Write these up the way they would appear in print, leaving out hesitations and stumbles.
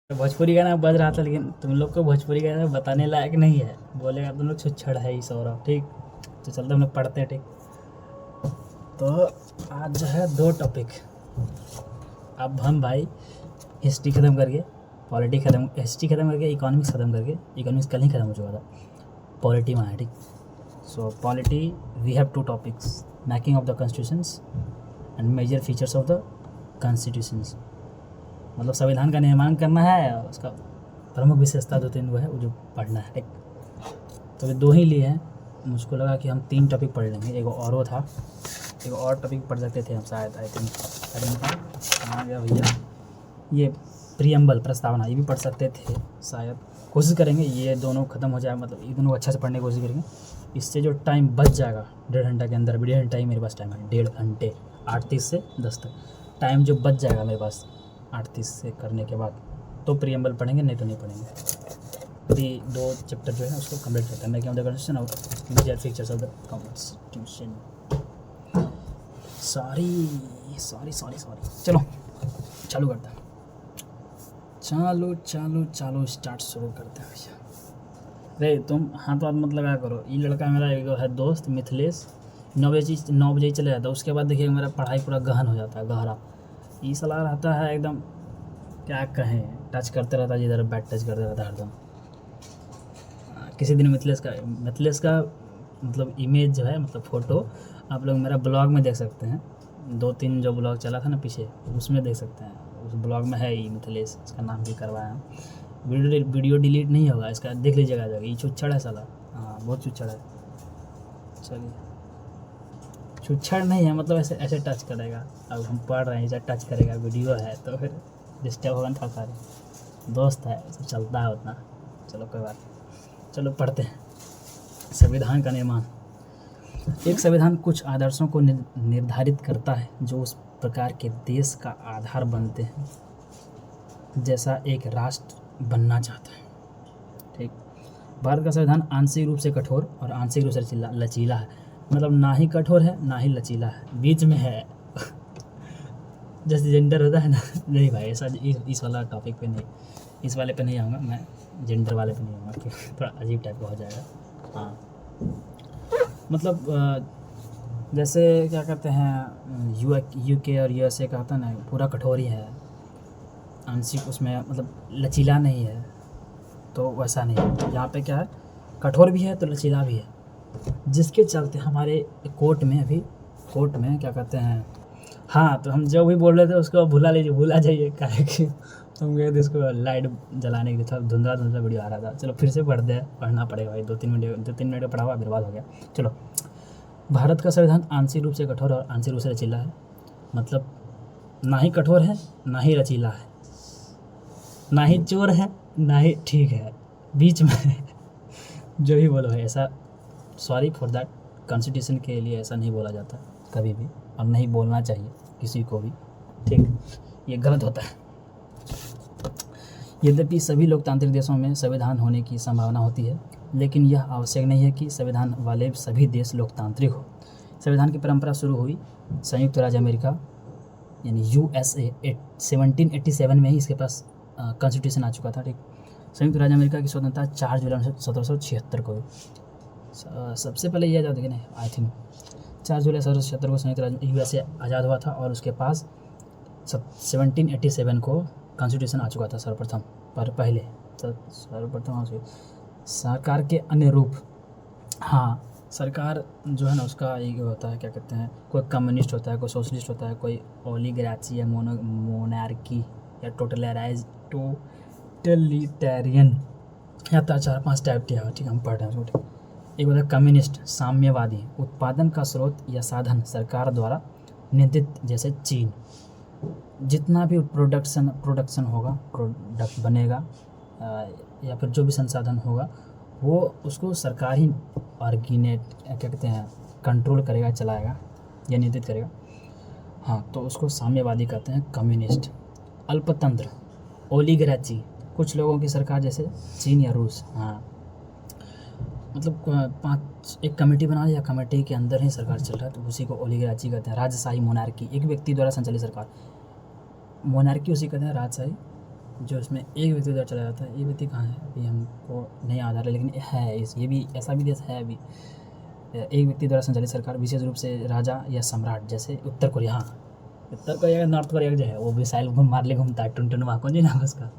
भोजपुरी गाना बज रहा था, लेकिन तुम लोग को भोजपुरी गाना बताने लायक नहीं है। बोलेगा तुम लोग छुच्छड़ है ही सौरभ। ठीक, तो चलते हम लोग पढ़ते हैं। ठीक, तो आज जो है दो टॉपिक। अब हम भाई हिस्ट्री ख़त्म करके, पॉलिटी ख़त्म, हिस्ट्री ख़त्म करके इकोनॉमिक्स ख़त्म करके, इकोनॉमिक्स कल ही ख़त्म हो चुका था, पॉलिटी में आया। ठीक, so polity we have two topics, making of the constitutions and major features of the constitutions. मतलब संविधान का निर्माण करना है और उसका प्रमुख विशेषता दो तीन वो है, वो जो पढ़ना है। ठीक, तो ये दो ही लिए हैं। मुझको लगा कि हम 3 टॉपिक पढ़ लेंगे। एक और वो था, एक और टॉपिक पढ़ सकते थे हम शायद, आई थिंक। कहाँ गया भैया, ये प्रीएम्बल, प्रस्तावना, ये भी पढ़ सकते थे शायद। कोशिश करेंगे ये दोनों ख़त्म हो जाए, मतलब ये दोनों अच्छे से पढ़ने की कोशिश करेंगे। इससे जो टाइम बच जाएगा 1.5 घंटा के अंदर, 1.5 घंटा ही मेरे पास टाइम है, 1.5 घंटे, 8:30 से 10 तक टाइम जो बच जाएगा मेरे पास 8:30 से करने के बाद, तो प्रीएम्बल पढ़ेंगे, नहीं तो नहीं पढ़ेंगे। अभी 2 चैप्टर जो है ना उसको कंप्लीट करते हैं, मेकिंग ऑफ द कॉन्स्टिट्यूशन और major features of the constitution. Sorry चलो चालू करते हैं। चालू स्टार्ट शुरू करते हैं भैया। अरे तुम हाथ वाथ मत लगा करो। ये लड़का मेरा एक है दोस्त मिथिलेश, 9 बजे ही चले जाता है। उसके बाद देखिए मेरा पढ़ाई पूरा गहन हो जाता है, गहरा। ये सलाह रहता है एकदम, क्या कहें, टच करते रहता है, जिधर बैट टच करते रहता है हरदम। किसी दिन मिथिलेश का मतलब इमेज जो है, मतलब फ़ोटो आप लोग मेरा ब्लॉग में देख सकते हैं। 2-3 जो ब्लॉग चला था ना पीछे, उसमें देख सकते हैं। उस ब्लॉग में है ही मिथिलेश, इसका नाम भी करवाया हम। वीडियो डिलीट नहीं होगा इसका, देख लीजिएगा। ये छुच्छड़ है साला, हाँ बहुत छुच्छड़ है। चलिए, छुच्छड़ नहीं है, मतलब ऐसे टच करेगा। अब हम पढ़ रहे हैं, ऐसे टच करेगा, वीडियो है तो फिर डिस्टर्ब होगा ना सारे। दोस्त है, सब चलता है उतना। चलो कोई बात नहीं, चलो पढ़ते हैं। संविधान का निर्माण। एक संविधान कुछ आदर्शों को निर्धारित करता है जो उस प्रकार के देश का आधार बनते हैं जैसा एक राष्ट्र बनना चाहता है। ठीक, भारत का संविधान आंशिक रूप से कठोर और आंशिक रूप से लचीला है। मतलब ना ही कठोर है ना ही लचीला है, बीच में है। जैसे जेंडर होता है ना, नहीं भाई ऐसा इस वाला टॉपिक पे नहीं, इस वाले पे नहीं आऊँगा मैं, जेंडर वाले पे नहीं आऊँगा, क्योंकि थोड़ा अजीब टाइप का हो जाएगा। हाँ, मतलब जैसे क्या कहते हैं, यूके और यूएसए का होता है ना, पूरा कठोर ही है, आंशिक उसमें मतलब लचीला नहीं है। तो वैसा नहीं है, यहाँ पे क्या है, कठोर भी है तो लचीला भी है। जिसके चलते हमारे कोर्ट में क्या कहते हैं, हाँ, तो हम जो भी बोल रहे थे उसको भूला जाइए, काहे कि हम गए थे इसको लाइट जलाने के लिए, थोड़ा धुंधला वीडियो आ रहा था। चलो फिर से पढ़ते हैं, पढ़ना पड़ेगा भाई, 2-3 मिनट का पढ़ा हुआ बर्बाद हो गया। चलो, भारत का संविधान आंशिक रूप से कठोर और आंशिक रूप से लचीला है। मतलब ना ही कठोर है ना ही लचीला है, ना ही चोर है ना ही ठीक है, बीच में है। जो भी बोलो है ऐसा, सॉरी फॉर दैट, कॉन्स्टिट्यूशन के लिए ऐसा नहीं बोला जाता कभी भी, और नहीं बोलना चाहिए किसी को भी। ठीक, ये गलत होता है। यद्यपि सभी लोकतांत्रिक देशों में संविधान होने की संभावना होती है, लेकिन यह आवश्यक नहीं है कि संविधान वाले सभी देश लोकतांत्रिक हो। संविधान की परंपरा शुरू हुई संयुक्त राज्य अमेरिका यानी USA 1787 में ही इसके पास कॉन्स्टिट्यूशन आ चुका था। ठीक, संयुक्त राज्य अमेरिका की स्वतंत्रता 4 जुलाई 1776 को हुई। सबसे पहले ये आज़ाद, देखिए नहीं, आई थिंक 4 जुलाई 1776 को संयुक्त राज्य USA आज़ाद हुआ था, और उसके पास 1787 को कॉन्स्टिट्यूशन आ चुका था सर्वप्रथम। पर पहले सर्वप्रथम सरकार के अन्य रूप, हाँ, सरकार जो है ना उसका एक होता है, क्या कहते हैं, कोई कम्युनिस्ट होता है, कोई सोशलिस्ट होता है, कोई ओलिगार्ची या मोनार्की या टोटलिटेरियन, या 4-5 टाइप के है। ठीक, हम पढ़ रहे हैं उसको। एक होता है कम्युनिस्ट, साम्यवादी, उत्पादन का स्रोत या साधन सरकार द्वारा नियंत्रित, जैसे चीन। जितना भी प्रोडक्शन होगा, प्रोडक्ट बनेगा या फिर जो भी संसाधन होगा, वो उसको सरकार ही ऑर्गेनेट, क्या कहते हैं, कंट्रोल करेगा, चलाएगा या नियंत्रित करेगा। हाँ, तो उसको साम्यवादी कहते हैं, कम्युनिस्ट। अल्पतंत्र, ओलिगार्ची, कुछ लोगों की सरकार, जैसे चीन या रूस। हाँ, मतलब एक कमेटी बना लिया, कमेटी के अंदर ही सरकार चल रहा है, तो उसी को ओलिगार्ची कहते हैं। राजशाही, मोनार्की, एक व्यक्ति द्वारा संचालित सरकार। मोनार्की उसी कहते हैं राजशाही, जो इसमें एक व्यक्ति द्वारा चलाया जाता है, ये व्यक्ति कहाँ है अभी हमको नहीं याद आ रहा, लेकिन है ये भी ऐसा भी देश है अभी, एक व्यक्ति द्वारा संचालित सरकार, विशेष रूप से राजा या सम्राट, जैसे उत्तर कोरिया। हाँ, उत्तर कोरिया का नॉर्थ कोरिया जो है वो मिसाइल मार ले घूमता है, टुनटुनवा कौन जी नाम है उसका,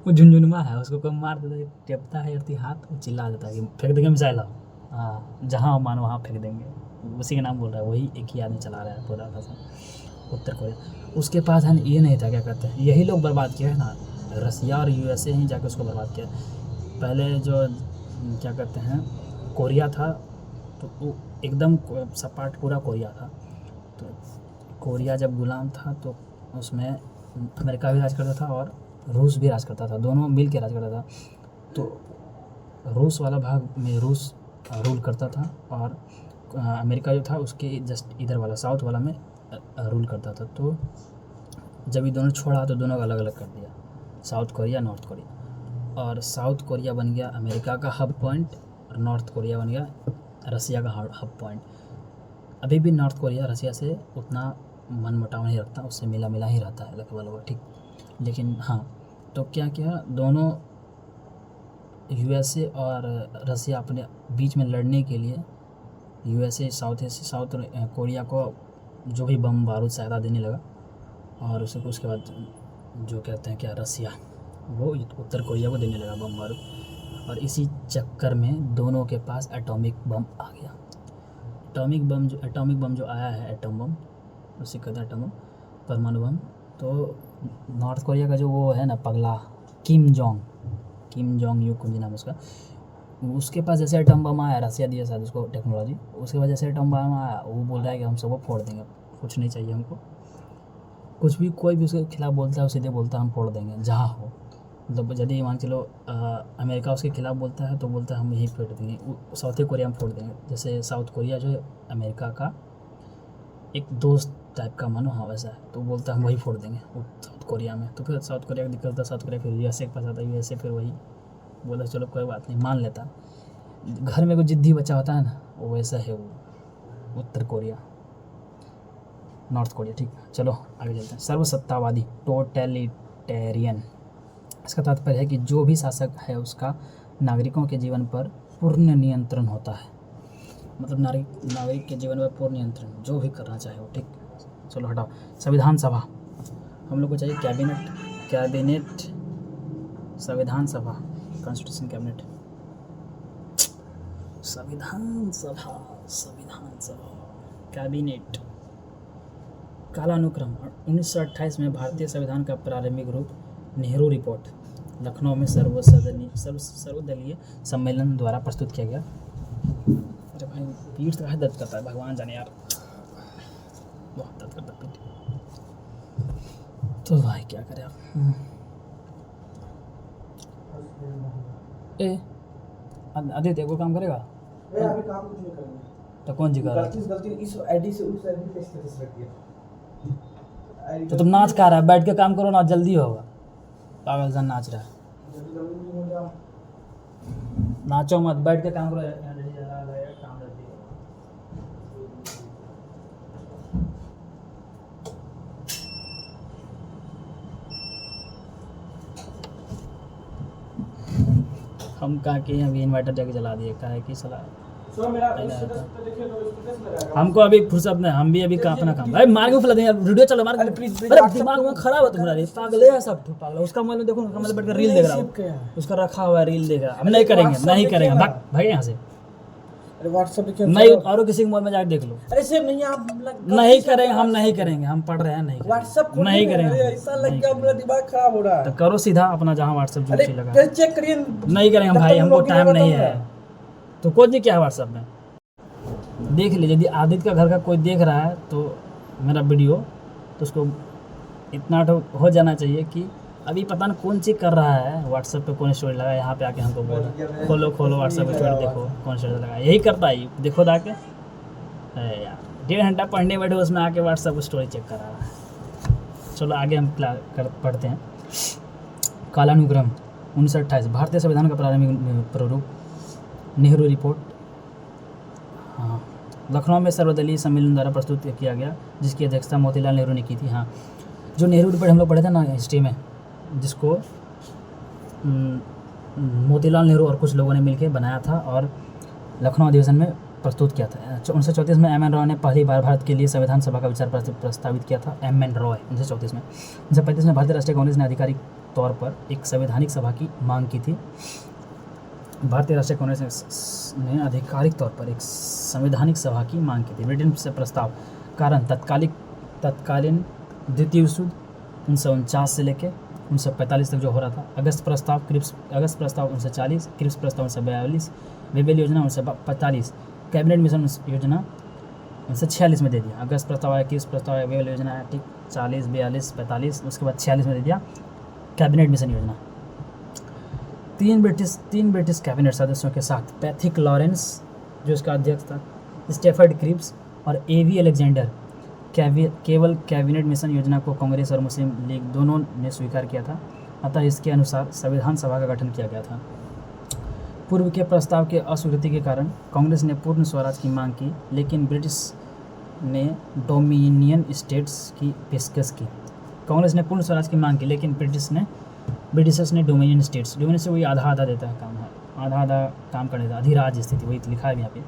वो झुनझुनवा है, उसको कोई मार देता है, टेपता है अर्थी हाथ, वो चिल्ला देता है कि फेंक देंगे मिसाइल आओ, हाँ जहाँ मानो वहाँ फेंक देंगे, उसी का नाम बोल रहा है, वही एक ही आदमी चला रहा है पूरा का उत्तर कोरिया। उसके पास है ये नहीं था, क्या कहते हैं, यही लोग बर्बाद किया है ना, रसिया और यूएसए ही जाके उसको बर्बाद किया। पहले जो क्या कहते हैं कोरिया था, तो वो एकदम सपाट पूरा कोरिया था, तो कोरिया जब गुलाम था तो उसमें अमेरिका भी राज करता था और रूस भी राज करता था, दोनों मिल के राज करता था। तो रूस वाला भाग में रूस रूल करता था और अमेरिका जो था उसके जस्ट इधर वाला साउथ वाला में रूल करता था। तो जब ये दोनों छोड़ा तो दोनों को अलग अलग कर दिया, साउथ कोरिया नॉर्थ कोरिया, और साउथ कोरिया बन गया अमेरिका का हब पॉइंट और नॉर्थ कोरिया बन गया रसिया का हब पॉइंट। अभी भी नॉर्थ कोरिया रसिया से उतना मन मुटाव नहीं रखता, उससे मिला मिला ही रहता है लगभग, ठीक। लेकिन हाँ, तो क्या किया, दोनों यूएसए और रसिया अपने बीच में लड़ने के लिए यूएसए साउथ कोरिया को जो भी बम बारूद सहायता देने लगा, और उसके बाद जो कहते हैं क्या रसिया वो उत्तर कोरिया को देने लगा बम बारूद, और इसी चक्कर में दोनों के पास एटॉमिक बम आ गया। एटॉमिक बम जो आया है, एटम बम उसी कहते हैं एटम बम, परमाणु बम। तो नॉर्थ कोरिया का जो वो है ना पगला किम जोंग यू कुंजी नाम उसका, उसके पास जैसे एटम बम आया, रसिया दिया शायद उसको टेक्नोलॉजी, उसके बाद जैसे एटम बम आया वो बोल रहा है कि हम सबको फोड़ देंगे, कुछ नहीं चाहिए हमको, कुछ भी कोई भी उसके खिलाफ बोलता है वो सीधे बोलता है हम फोड़ देंगे जहाँ हो। मतलब यदि मान चलो अमेरिका उसके खिलाफ बोलता है तो बोलता है हम यही फोड़ देंगे, साउथ कोरिया में फोड़ देंगे। जैसे साउथ कोरिया जो है अमेरिका का एक दोस्त टाइप का मानो, हाँ वैसा है, तो बोलता है हम वही फोड़ देंगे साउथ कोरिया में। तो फिर साउथ कोरिया का दिक्कत होता है, साउथ कोरिया फिर यूएसए के पास आता है, यूएसए फिर वही बोला चलो कोई बात नहीं मान लेता। घर में कोई जिद्दी बच्चा होता है ना, वो वैसा है वो उत्तर कोरिया नॉर्थ कोरिया, ठीक। चलो आगे चलते हैं। सर्वसत्तावादी टोटलिटेरियन, इसका तात्पर्य है कि जो भी शासक है उसका नागरिकों के जीवन पर पूर्ण नियंत्रण होता है, मतलब नागरिक के जीवन पर पूर्ण नियंत्रण, जो भी करना चाहे वो, ठीक। चलो हटाओ। संविधान सभा, हम लोग को चाहिए कैबिनेट संविधान सभा, कॉन्स्टिट्यूशन कैबिनेट, संविधान सभा कैबिनेट। कालानुक्रम, 1928 में भारतीय संविधान का प्रारंभिक रूप नेहरू रिपोर्ट लखनऊ में सर्वदलीय सम्मेलन द्वारा प्रस्तुत किया गया। अरे भाई पीठ तो दर्द करता है, भगवान जाने यार, बहुत दर्द करता पीठ। तो भाई क्या करें आप। आदित्य को काम करेगा अभी काम कुछ नहीं करेंगे, तो कौन जी कर रहा है? गलती इस आईडी से उस आईडी पे स्टेटस रख दिया। तो तुम नाच खा रहा है, बैठ के काम करो ना, जल्दी होगा। पागल सा नाच रहा है, नाचो मत, बैठ के काम करो। हम कहा कि अभी इन्वर्टर जाके जला दिए, कहा है कि सलाह हमको अभी फुर्सत नहीं, हम भी अभी का अपना काम। भाई मार के फैला देंगे वीडियो, चलो मार। अरे दिमाग में खराब है तुम्हारा, पागल है सब, पागल। उसका मोबाइल में देखो, उसका मोबाइल बैठ कर रील देख रहा हूँ, उसका रखा हुआ है रील देख रहा। हम नहीं करेंगे, भाग यहाँ से। अरे व्हाट्सएप पे नहीं, और किसी के मोबाइल में जाकर देख लो। अरे सेव नहीं, आप नहीं करेंगे, हम नहीं करेंगे, हम पढ़ रहे हैं, नहीं व्हाट्सएप नहीं करेंगे। ऐसा लग गया मेरा दिमाग खराब हो रहा है। तो करो सीधा अपना जहाँ व्हाट्सएप जो चीज लगा, फिर चेक करिए। नहीं करेंगे भाई, हमको टाइम नहीं है। तो कुछ नहीं, क्या है व्हाट्सएप में देख लीजिए। यदि आदित्य का घर का कोई देख रहा है तो मेरा वीडियो, तो उसको इतना हो जाना चाहिए कि अभी पता नहीं कौन चीज़ कर रहा है, व्हाट्सएप पे कौन स्टोरी लगा, यहाँ पे आके हमको बोल रहा है खोलो व्हाट्सएप पे स्टोरी देखो कौन स्टोरी लगा, यही करता है। देखो जाके यार 1.5 घंटा पढ़ने बैठे, उसमें आके व्हाट्सएप पे स्टोरी चेक कर रहा है। चलो आगे हम पढ़ते हैं। कालानुक्रम 1928 भारतीय संविधान का प्रारंभिक प्रारूप नेहरू रिपोर्ट, हाँ, लखनऊ में सर्वदलीय सम्मेलन द्वारा प्रस्तुत किया गया, जिसकी अध्यक्षता मोतीलाल नेहरू ने की थी। हाँ, जो नेहरू रिपोर्ट हम लोग पढ़े थे ना हिस्ट्री में, जिसको मोतीलाल नेहरू और कुछ लोगों ने मिलकर बनाया था और लखनऊ अधिवेशन में प्रस्तुत किया था। 1934 में एम एन रॉय ने पहली बार भारत के लिए संविधान सभा का विचार प्रस्तावित किया था। एम एन रॉय 1934 में। 1935 में भारतीय राष्ट्रीय कांग्रेस ने आधिकारिक तौर पर एक संवैधानिक सभा की मांग की थी। भारतीय राष्ट्रीय कांग्रेस ने आधिकारिक तौर पर एक संवैधानिक सभा की मांग की थी। ब्रिटेन से प्रस्ताव कारण तत्कालीन द्वितीय विश्व युद्ध 1949 से लेकर 1945 तक जो हो रहा था। अगस्त प्रस्ताव 1940, क्रिप्स प्रस्ताव 1942, वेबेल योजना 1945, कैबिनेट मिशन योजना 1946 में दे दिया। अगस्त प्रस्ताव आया, क्रिप्स प्रस्ताव आया, वेबेल योजना आया, ठीक 40, 42, 45, उसके बाद 46 में दे दिया कैबिनेट मिशन योजना। तीन ब्रिटिश कैबिनेट सदस्यों के साथ पैथिक लॉरेंस जो इसका अध्यक्ष था, स्टेफर्ड क्रिप्स और एवी अलेक्जेंडर केवल कैबिनेट मिशन योजना को कांग्रेस और मुस्लिम लीग दोनों ने स्वीकार किया था। अतः इसके अनुसार संविधान सभा का गठन किया गया था। पूर्व के प्रस्ताव के अस्वीकृति के कारण कांग्रेस ने पूर्ण स्वराज की मांग की, लेकिन ब्रिटिश ने डोमिनियन स्टेट्स की पेशकश की। कांग्रेस ने पूर्ण स्वराज की मांग की, लेकिन ब्रिटिशर्स ने डोमिनियन स्टेट्स, डोमिनियन से वही आधा देता है काम, है आधा काम करने का अधिराज स्थिति, वही लिखा है यहाँ पे,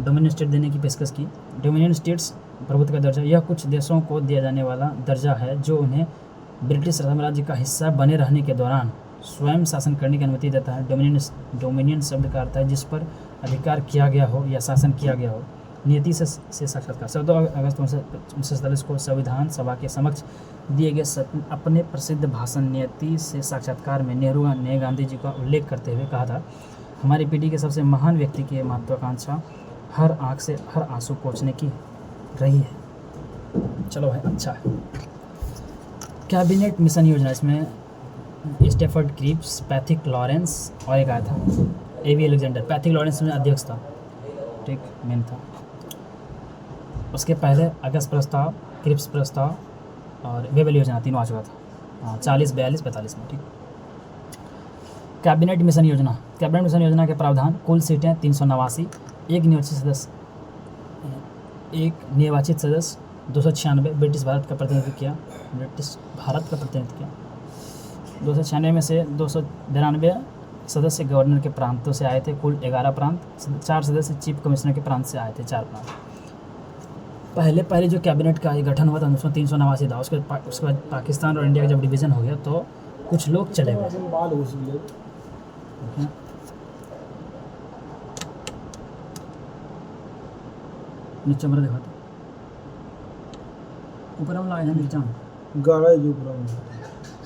डोमिनियन स्टेट देने की पेशकश की। डोमिनियन स्टेट्स प्रभुत्व का दर्जा, यह कुछ देशों को दिया जाने वाला दर्जा है जो उन्हें ब्रिटिश साम्राज्य का हिस्सा बने रहने के दौरान स्वयं शासन करने की अनुमति देता है। डोमिनियन शब्द का अर्थ है जिस पर अधिकार किया गया हो या शासन किया गया हो। नीति से साक्षात्कार 14 अगस्त 1947 को संविधान सभा के समक्ष दिए गए अपने प्रसिद्ध भाषण नीति से साक्षात्कार में नेहरू ने गांधी जी का उल्लेख करते हुए कहा था, हमारी पीढ़ी के सबसे महान व्यक्ति की महत्वाकांक्षा हर आँख से हर आंसू पोंछने की रही है। चलो भाई, अच्छा है। कैबिनेट मिशन योजना, इसमें स्टेफर्ड क्रिप्स, पैथिक लॉरेंस और एक आया था एवी अलेक्जेंडर। पैथिक लॉरेंस में अध्यक्ष था, ठीक, मेन था। उसके पहले अगस्त प्रस्ताव, क्रिप्स प्रस्ताव और वेबेल योजना तीनों आ चुका था 40, 42, 45 में, ठीक। कैबिनेट मिशन योजना, कैबिनेट मिशन योजना के प्रावधान, कुल सीटें 389, एक निर्वाचित सदस्य 296, ब्रिटिश भारत का प्रतिनिधित्व किया 296 में से 292 सदस्य गवर्नर के प्रांतों से आए थे, कुल 11 प्रांत, 4 सदस्य चीफ कमिश्नर के प्रांत से आए थे, 4 प्रांत। पहले जो कैबिनेट का गठन हुआ था उसमें 389 था। उसके बाद पाकिस्तान और इंडिया का जब डिवीज़न हो गया तो कुछ लोग चले गए। नीचे मेरा देखा था, ऊपर हम लाए हैं नीचे गाड़ा जो पूरा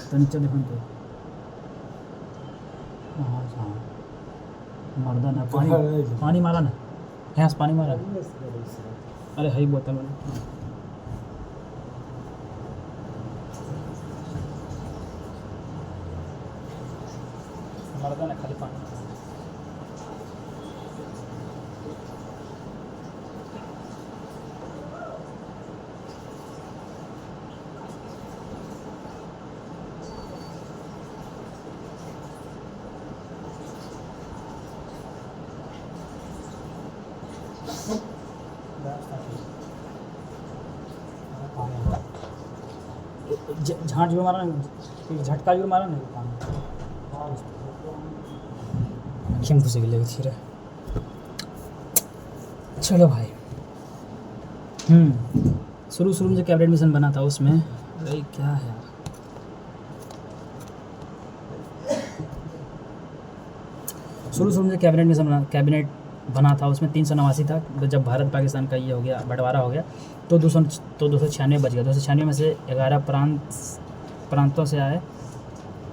तो नीचे देखो तो हाँ मर्दा ना पानी मारा ना, यहाँ से पानी मारा। अरे है बोतल में मर्दा ना खाली पानी। झाँट भी मारा ना, झटका भी मारा ना क्यों घुसे गए धीरे। चलो भाई, शुरू में जो कैबिनेट मिशन बना था उसमें, अरे क्या है यार, शुरू में जो कैबिनेट बना था उसमें 389 था। जब भारत पाकिस्तान का ये हो गया, बंटवारा हो गया तो 296 बच गया। 296 में से 11 प्रांतों से आए,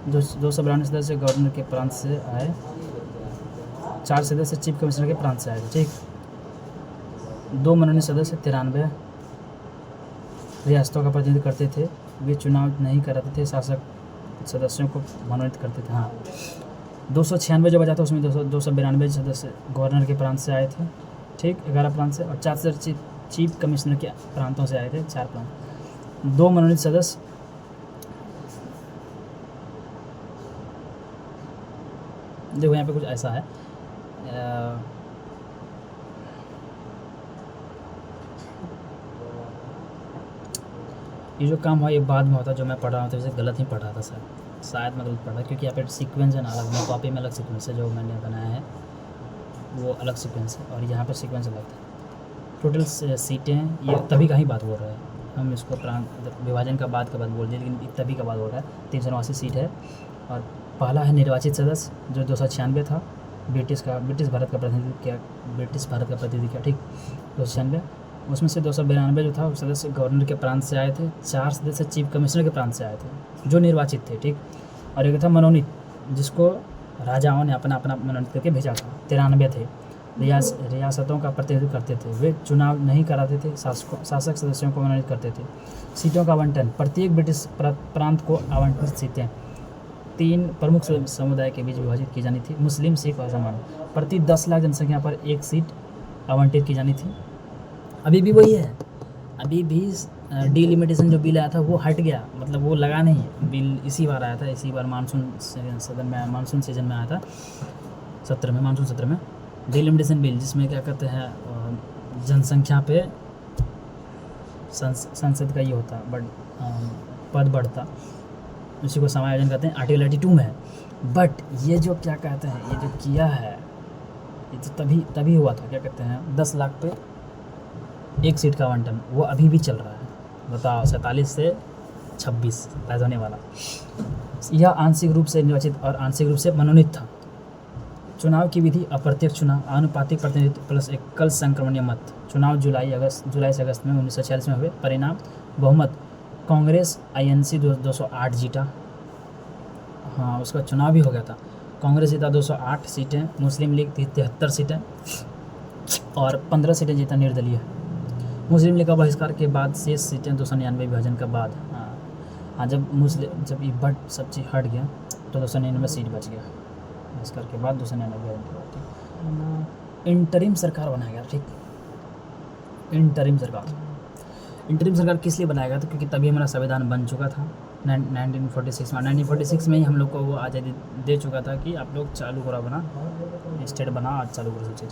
292 सदस्य गवर्नर के प्रांत से आए, 4 सदस्य चीफ कमिश्नर के प्रांत से आए थे, ठीक। 2 मनोनीत सदस्य 93 रियासतों का प्रतिनिधित्व करते थे। वे चुनाव नहीं कराते थे, शासक सदस्यों को मनोनीत करते थे। हाँ, 296 जो बचा था उसमें 292 सदस्य गवर्नर के प्रांत से आए थे, ठीक, 11 प्रांत से, और 4 सदस्य चीफ कमिश्नर के प्रांतों से आए थे, 4 प्रांत। 2 मनोनीत सदस्य देखो यहाँ पे कुछ ऐसा है, ये जो काम हुआ ये बाद में होता, जो मैं पढ़ रहा हूँ तो इसे गलत ही पढ़ रहा था सर। शायद मैं गलत पढ़ा, क्योंकि यहाँ पे सीक्वेंस है ना अलग, मैं कॉपी में अलग सीक्वेंस है जो मैंने बनाया है वो अलग सीक्वेंस है, और यहाँ पे सीक्वेंस अलग है। टोटल सीटें ये तभी का ही बात हो रहा है, हम इसको प्रांत विभाजन का बाद बोल दिए, लेकिन तभी का बात हो रहा है। 389 सीट है, और पहला है निर्वाचित सदस्य जो 296 था, ब्रिटिश भारत का प्रतिनिधि किया, ठीक 296। उसमें से 292 जो था वो सदस्य गवर्नर के प्रांत से आए थे, 4 सदस्य चीफ कमिश्नर के प्रांत से आए थे जो निर्वाचित थे, ठीक। और एक था मनोनीत, जिसको राजाओं ने अपना मनोनीत करके भेजा था। 93 थे, रियासतों का प्रतिनिधित्व करते थे, वे चुनाव नहीं कराते थे, शासक सदस्यों को मनोनीत करते थे। सीटों का आवंटन, प्रत्येक ब्रिटिश प्रांत को आवंटित सीटें 3 प्रमुख समुदाय के बीच विभाजित की जानी थी, मुस्लिम, सिख और मुसलमान। प्रति 10 लाख जनसंख्या पर 1 सीट आवंटित की जानी थी। अभी भी वही है, अभी भी डिलिमिटेशन जो बिल आया था वो हट गया, मतलब वो लगा नहीं है। बिल इसी बार आया था, इसी बार मानसून सीजन में आया था, मानसून सत्र में डिलिमिटेशन बिल, जिसमें क्या कहते हैं जनसंख्या पे संसद का ये होता बट पद बढ़ता, उसी को समायोजन करते हैं, आर्टिकल 82 में है। बट ये जो क्या कहते हैं, ये जो किया है ये तो तभी हुआ था, क्या कहते हैं 10 लाख पे 1 सीट का आवंटन, वो अभी भी चल रहा है। बताओ, 47 से 26 पैदा होने वाला। यह आंशिक रूप से निर्वाचित और आंशिक रूप से मनोनीत था। चुनाव की विधि, अप्रत्यक्ष चुनाव, आनुपातिक प्रतिनिधित्व प्लस एकल संक्रमणीय मत। चुनाव जुलाई से अगस्त में 1946 में हुए। परिणाम, बहुमत कांग्रेस INC 208 जीता, हाँ उसका चुनाव भी हो गया था। कांग्रेस जीता 208 सीटें, मुस्लिम लीग 73 सीटें और 15 सीटें जीता निर्दलीय। मुस्लिम लीग का बहिष्कार के बाद शेष सीटें 299 विभाजन के बाद, हाँ जब ये बट सब चीज़ हट गया तो 299 सीट बच गया, बहिष्कार के बाद 299 विभाजन के बाद। इंटरिम सरकार बनाया गया, ठीक। इंटरिम सरकार किस लिए बनाया गया था, क्योंकि तभी हमारा संविधान बन चुका था 1946 में ही हम लोग को वो आज़ादी दे चुका था कि आप लोग चालू करो बना स्टेट बना आज चालू करो सब चीज़।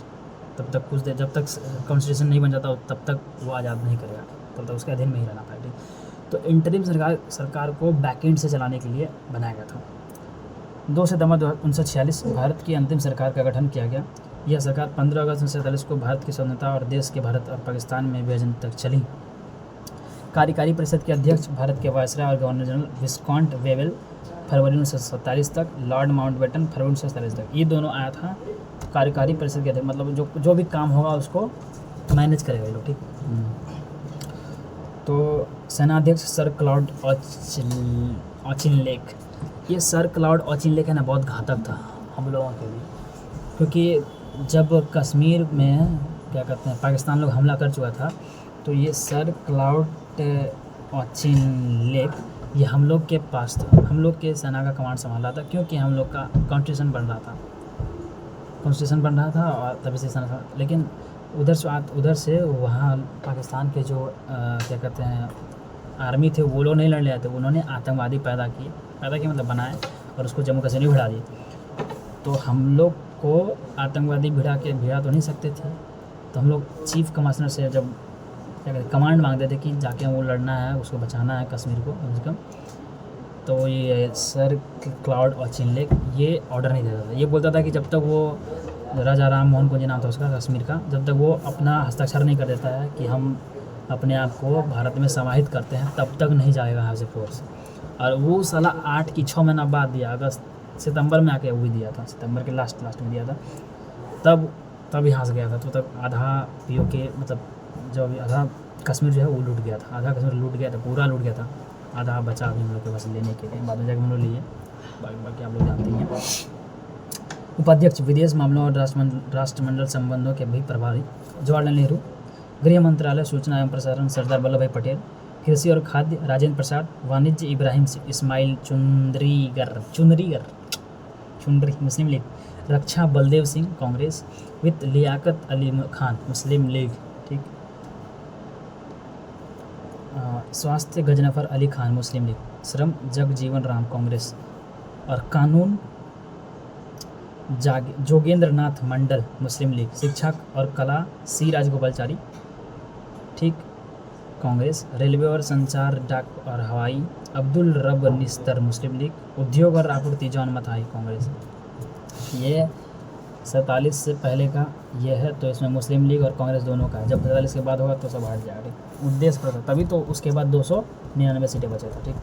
तब तक कुछ देर, जब तक कॉन्स्टिट्यूशन नहीं बन जाता तब तक वो आज़ाद नहीं करेगा, तब तक उसके अधीन में ही रहना पाएगी। तो इंटरिम सरकार को बैकएंड से चलाने के लिए बनाया गया था। 2 सितंबर 1946 भारत की अंतिम सरकार का गठन किया गया। यह सरकार 15 अगस्त 1947 को भारत की स्वतंत्रता और देश के भारत और पाकिस्तान में विभाजन तक चली। कार्यकारी परिषद के अध्यक्ष भारत के वायसराय और गवर्नर जनरल विस्कॉन्ट वेवेल फरवरी 1947 तक, लॉर्ड माउंटबेटन फरवरी 1947 तक, ये दोनों आया था कार्यकारी परिषद के अध्यक्ष, मतलब जो भी काम होगा उसको मैनेज करेगा ये लोग, ठीक। तो सेनाध्यक्ष सर क्लाउड ऑचिनलेक, ये सर क्लाउड ऑचिनलेक है ना, बहुत घातक था हम लोगों के लिए, क्योंकि जब कश्मीर में क्या कहते हैं पाकिस्तान लोग हमला कर चुका था, तो ये सर क्लाउड ऑचिनलेक ये हम लोग के पास था, हम लोग के सेना का कमांड संभाला था, क्योंकि हम लोग का कॉन्स्टिट्यूशन बन रहा था और तभी से सेना, लेकिन उधर से वहाँ पाकिस्तान के जो क्या कहते हैं आर्मी थे वो लोग नहीं लड़ने आए थे, उन्होंने आतंकवादी पैदा किए मतलब बनाए और उसको जम्मू कश्मीर में भिड़ा दिए। तो हम लोग को आतंकवादी भिड़ा तो नहीं सकते थे, तो हम लोग चीफ कमिश्नर से जब क्या कहते कमांड मांगते थे कि जाके वो लड़ना है, उसको बचाना है कश्मीर को कम से कम, तो ये सर क्लाउड ऑचिनलेक ये ऑर्डर नहीं देता था। ये बोलता था कि जब तक वो राजा राम मोहन कुंज नाम था उसका कश्मीर का, जब तक वो अपना हस्ताक्षर नहीं कर देता है कि हम अपने आप को भारत में समाहित करते हैं, तब तक नहीं जाएगा यहाँ से फोर्स। और वो साला 8 की 6 महीना बाद दिया, सितंबर में आके वो भी दिया था, सितंबर के लास्ट में दिया था, तब यहाँ से गया था। तो तब आधा POK मतलब जो अभी आधा कश्मीर जो है वो लूट गया था, आधा कश्मीर लूट गया था, पूरा लूट गया था, आधा बचा अभी हम लोग के पास लेने के लिए, बाद में जाकर हम लोग लिए, बाकी आप लोग जानते हैं। उपाध्यक्ष विदेश मामलों और राष्ट्रमंडल संबंधों के भी प्रभारी जवाहरलाल नेहरू। गृह मंत्रालय, सूचना एवं प्रसारण सरदार वल्लभ भाई पटेल। कृषि और खाद्य राजेंद्र प्रसाद। वाणिज्य इब्राहिम इस्माइल चुनरी मुस्लिम लीग। रक्षा बलदेव सिंह कांग्रेस। वित्त लियाकत अली खान मुस्लिम लीग, ठीक। स्वास्थ्य गजनफर अली खान मुस्लिम लीग। श्रम जगजीवन राम कांग्रेस। और कानून जोगेंद्र नाथ मंडल मुस्लिम लीग। शिक्षा और कला C राजगोपालचारी, ठीक। कांग्रेस। रेलवे और संचार, डाक और हवाई, अब्दुल रब निस्तर मुस्लिम लीग। उद्योग और आपूर्ति, जॉन मथाई कांग्रेस। ये 47 से पहले का ये है, तो इसमें मुस्लिम लीग और कांग्रेस दोनों का है। जब 47 के बाद होगा तो सब हट जाएगा, ठीक। उद्देश्य पर था तभी तो उसके बाद 299 सीटें बचे था, ठीक।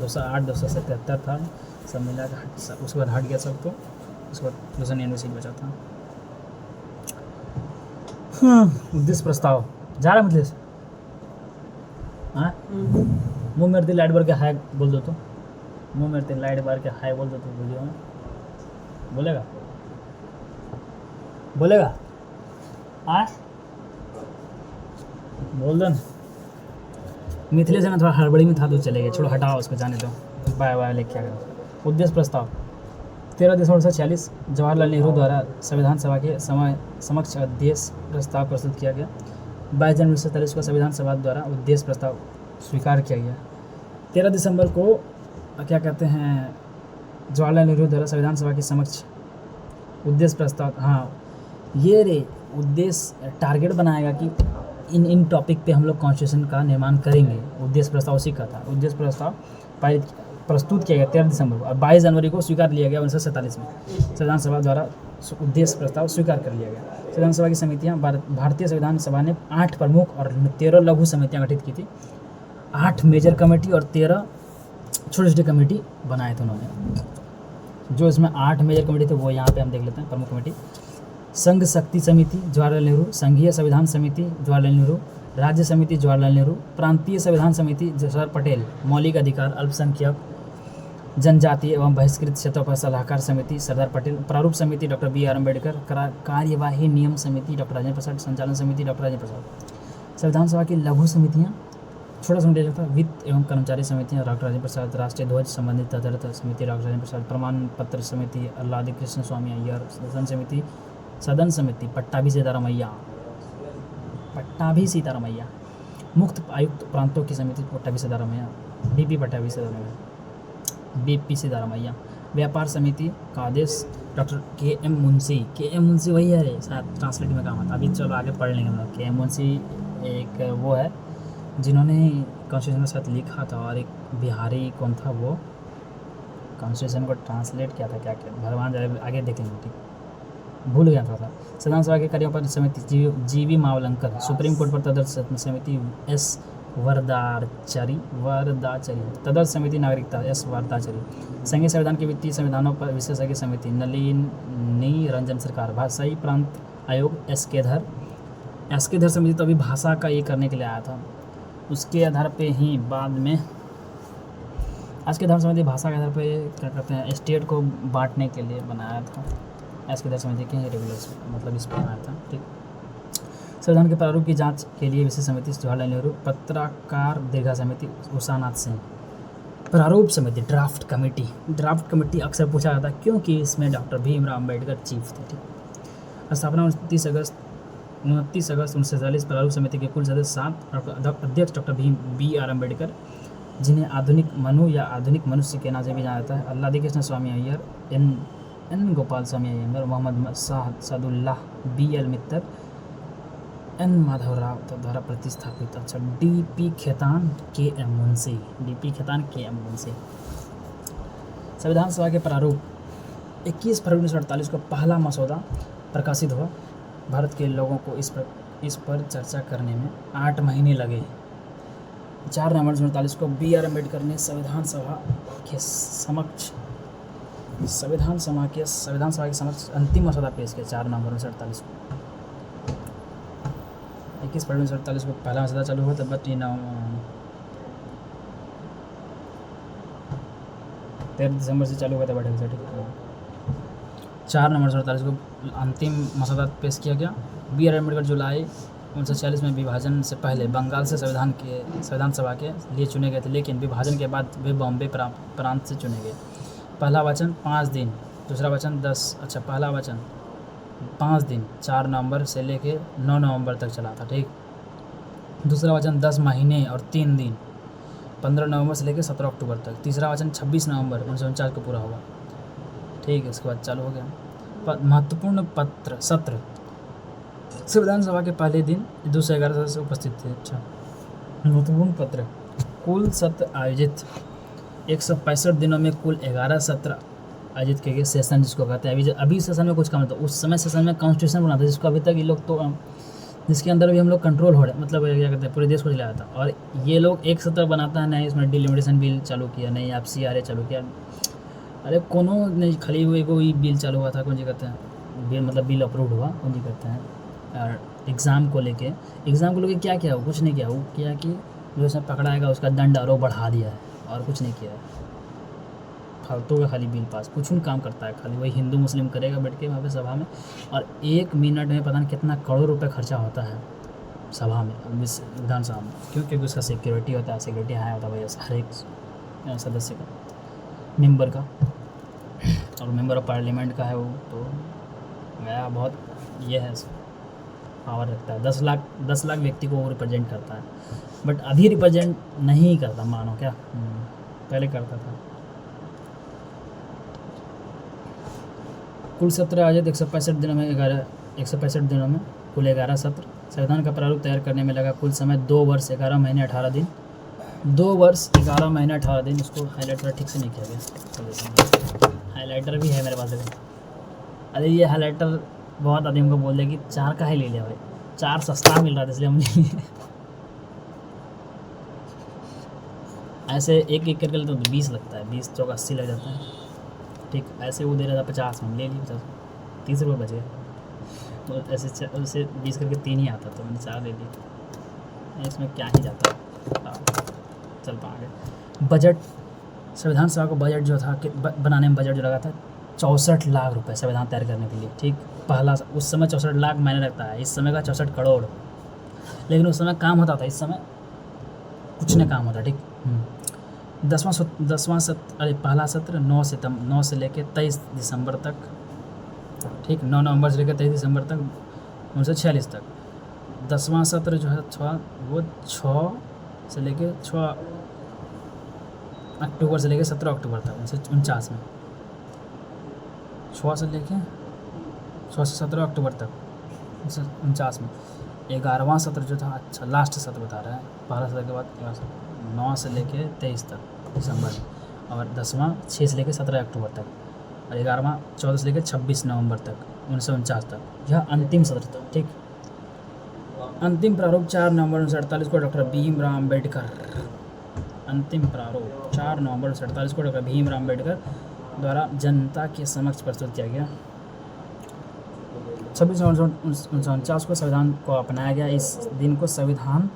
208 277 था, सब मिला के उसके बाद हट गया सब, तो उसके बाद 299 सीट बचा था। उद्देश्य प्रस्ताव जा रहा है मतलब, हाँ मुँह मेरती लाइट बार के हाय बोल दो तो, मुँह मेरती लाइट बार के हाय बोल दो तो वीडियो में बोलेगा, बोलेगा आ बोल दो ना। मिथिलेश है ना, थोड़ा हड़बड़ी में था तो चले गए, छोड़ो हटाओ उसको, जाने दो, बाय बाय लेके आ गया। उद्देश्य प्रस्ताव 13 दिसंबर 1946 जवाहरलाल नेहरू द्वारा संविधान सभा के समक्ष उद्देश्य प्रस्ताव प्रस्तुत किया गया। 22 जनवरी 1947 को संविधान सभा द्वारा उद्देश्य प्रस्ताव स्वीकार किया गया। 13 दिसंबर को क्या कहते हैं, जवाहरलाल नेहरू द्वारा संविधान सभा के समक्ष उद्देश्य प्रस्ताव, हाँ ये रे उद्देश्य टारगेट बनाएगा कि इन टॉपिक पे हम लोग कॉन्स्टिट्यूशन का निर्माण करेंगे। उद्देश्य प्रस्ताव उसी का था। उद्देश्य प्रस्ताव प्रस्तुत किया गया 13 दिसंबर को और 22 जनवरी को स्वीकार लिया गया 1947 में। संविधान सभा द्वारा उद्देश्य प्रस्ताव स्वीकार कर लिया गया। संविधान सभा की समितियाँ, भारतीय संविधान सभा ने 8 प्रमुख और 13 लघु समितियाँ गठित की थी। 8 मेजर कमेटी और 13 छोटे छोटे कमेटी बनाए थे उन्होंने। जो इसमें 8 मेजर कमेटी थे वो यहाँ पे हम देख लेते हैं। प्रमुख कमेटी, संघ शक्ति समिति जवाहरलाल नेहरू, संघीय संविधान समिति जवाहरलाल नेहरू, राज्य समिति जवाहरलाल नेहरू, प्रांतीय संविधान समिति सरदार पटेल, मौलिक अधिकार, अल्पसंख्यक, जनजातीय एवं बहिष्कृत क्षेत्रों पर सलाहकार समिति सरदार पटेल, प्रारूप समिति डॉक्टर BR अम्बेडकर, कार्यवाही नियम समिति डॉक्टर राजेंद्र प्रसाद, संचालन समिति डॉक्टर राजेंद्र प्रसाद। संविधान सभा की लघु समितियाँ, छोटा समिति था, वित्त एवं कर्मचारी समितियाँ डॉक्टर राजेंद्र प्रसाद, राष्ट्रीय ध्वज संबंधित तदर्थ समिति डॉक्टर राजेंद्र प्रसाद, प्रमाण पत्र समिति अल्लादी कृष्ण स्वामी अय्यर, सदन समिति पट्टाभी सीतारामैया, मुक्त आयुक्त प्रांतों की समिति पट्टाभी सीतारामैया, BP सीतारामैया, व्यापार समिति का आदेश डॉक्टर KM मुंशी वही है रे, शायद ट्रांसलेट में काम आता। अभी चलो आगे पढ़ लेंगे हम लोग। KM मुंशी एक वो है जिन्होंने कॉन्स्टिट्यूशन के साथ लिखा था, और एक बिहारी कौन था वो कॉन्स्टिट्यूशन को ट्रांसलेट किया था, क्या भगवान जाए आगे देखेंगे, ठीक भूल गया था। संविधान सभा के कार्यों पर समिति GV मावलंकर, सुप्रीम कोर्ट पर तदर्थ समिति S वरदाचारी, तदर्थ समिति नागरिकता S वरदाचारी, संघीय संविधान के वित्तीय संविधानों पर विशेषज्ञ समिति नलिनी रंजन सरकार, भाषाई प्रांत आयोग S के धर समिति तो अभी भाषा का ये करने के लिए आया था, उसके आधार पे ही बाद में आज के धर्म समिति भाषा के आधार पे क्या कहते हैं स्टेट को बांटने के लिए बनाया था। आज के धर्म समिति के रेगुलर मतलब इस पर आया था, ठीक। संविधान के प्रारूप की जांच के लिए विशेष समिति जवाहरलाल नेहरू, पत्रकार दीर्घा समिति उषा नाथ सिंह, प्रारूप समिति ड्राफ्ट कमेटी अक्सर पूछा जाता है क्योंकि इसमें डॉक्टर भीमराव अम्बेडकर चीफ थे, ठीक। स्थापना 29 अगस्त 1947। प्रारूप समिति के कुल सदस्य 7। अध्यक्ष डॉक्टर BR अम्बेडकर, जिन्हें आधुनिक मनु या आधुनिक मनुष्य के नाम से भी जाना जाता है, अल्लादी कृष्ण स्वामी अय्यर, N गोपाल स्वामी अय्यर, मोहम्मद सादुल्लाह, BL मित्तर, N माधवराव द्वारा प्रतिस्थापित। अच्छा, DP खेतान KM मुंशी। संविधान सभा के प्रारूप 21 फरवरी 1948 को पहला मसौदा प्रकाशित हुआ। भारत के लोगों को इस पर चर्चा करने में 8 महीने लगे। 4 नवंबर 1948 को BR अम्बेडकर ने संविधान सभा के समक्ष अंतिम मसौदा पेश किया। 4 नवंबर 1948 को 21 फरवरी 1948 को पहला मसौदा चालू हुआ, तब 13 दिसंबर से चालू हुआ था बैठक, ठीक है। 4 नवंबर 1948 को अंतिम मसौदा पेश किया गया। BR अम्बेडकर जुलाई 1946 में विभाजन से पहले बंगाल से संविधान सभा के लिए चुने गए थे, लेकिन विभाजन के बाद वे बॉम्बे प्रांत से चुने गए। पहला वचन 5 दिन, दूसरा वचन 10 पहला वचन 5 दिन 4 नवंबर से लेके 9 नवंबर तक चला था, ठीक। दूसरा वचन 10 महीने और 3 दिन 15 नवंबर से लेकर 17 अक्टूबर तक। तीसरा वचन 26 नवंबर 1949 को पूरा हुआ, ठीक है। इसके बाद चालू हो गया महत्वपूर्ण सत्र। संविधान सभा के पहले दिन 211 सदस्य उपस्थित थे। अच्छा, महत्वपूर्ण पत्र। कुल सत्र आयोजित 165 दिनों में कुल 11 सत्र आयोजित किए गए। सेशन जिसको कहते हैं, अभी सेशन में कुछ काम होता है, उस समय सेशन में कॉन्स्टिट्यूशन बना था जिसको अभी तक ये लोग तो जिसके अंदर भी हम लोग कंट्रोल हो रहे हैं, मतलब क्या कहते हैं पूरे देश को चलाया था। और ये लोग एक सत्र बनाता है, नहीं इसमें डिलिमिटेशन बिल चालू किया, नहीं आप CRA चालू किया, अरे कोनो नहीं, खाली हुए कोई बिल चालू हुआ था, कौन जी कहते हैं बिल, मतलब बिल अप्रूव हुआ, कौन जी कहते हैं। और एग्ज़ाम को लेके क्या किया हो, कुछ नहीं किया, वो किया कि जो उसमें पकड़ाएगा उसका दंड और वो बढ़ा दिया है, और कुछ नहीं किया है। फालतू का खाली बिल पास, कुछ नहीं काम करता है, खाली वही हिंदू मुस्लिम करेगा बैठ के वहाँ पे सभा में। और 1 मिनट में पता नहीं कितना करोड़ रुपए खर्चा होता है सभा में, विधानसभा में, क्योंकि उसका सिक्योरिटी होता है, सिक्योरिटी हाई होता है भैया हर एक सदस्य का, मेंबर का, और मेंबर ऑफ पार्लियामेंट का है वो, तो गया बहुत ये है पावर रखता है। 10 लाख व्यक्ति को वो रिप्रेजेंट करता है, बट अभी रिप्रेजेंट नहीं करता, मानो क्या पहले करता था। कुल सत्र आयोजित 165 दिनों में कुल 11 सत्र। संविधान का प्रारूप तैयार करने में लगा कुल समय 2 वर्ष 11 महीने 18 दिन। 2 वर्ष 11 महीने 18 दिन। उसको हाईलाइटर ठीक से नहीं किया गया, हाईलाइटर भी है मेरे पास। अरे ये हाईलाइटर बहुत आदमी को बोल दिया कि 4 का ही ले लिया भाई, 4 सस्ता मिल रहा था इसलिए हमने ऐसे एक करके लेते तो 20 लगता है, 20 चौक 80 लग जाता है, ठीक। ऐसे वो दे रहा था 50 में, ले ली 50, 30 रुपये बच गए। तो ऐसे 20 करके 3 ही आता, तो मैंने 4 ले ली, इसमें क्या ही जाता है। चल आगे। बजट, संविधान सभा को बजट जो था कि बनाने में बजट जो लगा था 64 लाख रुपए संविधान तैयार करने के लिए, ठीक। पहला उस समय 64 लाख मायने रखता है, इस समय का 64 करोड़, लेकिन उस समय काम होता था, इस समय कुछ नहीं काम होता, ठीक। पहला सत्र 9 से लेकर 23 दिसंबर तक, ठीक। 9 नवंबर से लेकर 23 दिसंबर तक 1946 तक। 10वां सत्र जो है वो 6 से लेकर 6 अक्टूबर से लेकर 17 अक्टूबर तक 1949 में। 6 से 17 अक्टूबर तक 1949 में। 11वां सत्र जो था, अच्छा लास्ट सत्र बता रहे हैं, पहला सत्र के बाद 9 से लेकर 23 तक दिसंबर में, और 10वां 6 से लेकर 17 अक्टूबर तक, और 11वां 14 से लेकर 26 नवंबर तक 1949 तक। यह अंतिम सत्र था, ठीक। अंतिम प्रारूप 4 नवंबर 1948 को डॉक्टर भीमराव अम्बेडकर, अंतिम प्रारूप 4 नवंबर 1948 को डॉक्टर भीमराव अम्बेडकर द्वारा जनता के समक्ष प्रस्तुत किया गया। 26 नवंबर 1949 को संविधान को अपनाया गया। इस दिन को संविधान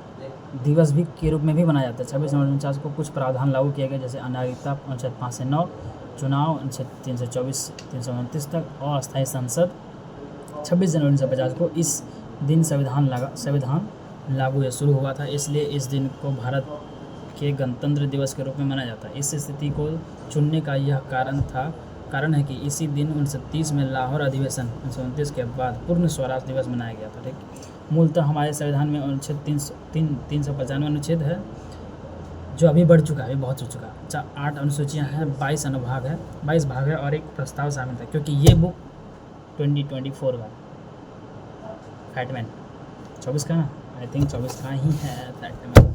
दिवस भी के रूप में भी मनाया जाता है। 26 नवंबर 1949 को कुछ प्रावधान लागू किए गए, जैसे नागरिकता अनुच्छेद 5 से 9, चुनाव अनुच्छेद 324 329 तक, और अस्थायी संसद। 26 जनवरी 1950 को इस दिन संविधान लागू या शुरू हुआ था, इसलिए इस दिन को भारत के गणतंत्र दिवस के रूप में मनाया जाता है। इस स्थिति को चुनने का यह कारण है कि इसी दिन 1930 में लाहौर अधिवेशन 1929 के बाद पूर्ण स्वराज दिवस मनाया गया था, ठीक। मूलतः हमारे संविधान में अनुच्छेद 395 अनुच्छेद है, जो अभी बढ़ चुका है, अभी बहुत हो चुका है। 8 अनुसूचियाँ हैं, 22 अनुभाग है, 22 भाग है, और एक प्रस्ताव शामिल था, क्योंकि ये बुक 2024 का फैटमैन 24 का ना, आई थिंक 24 का ही है फैटमैन,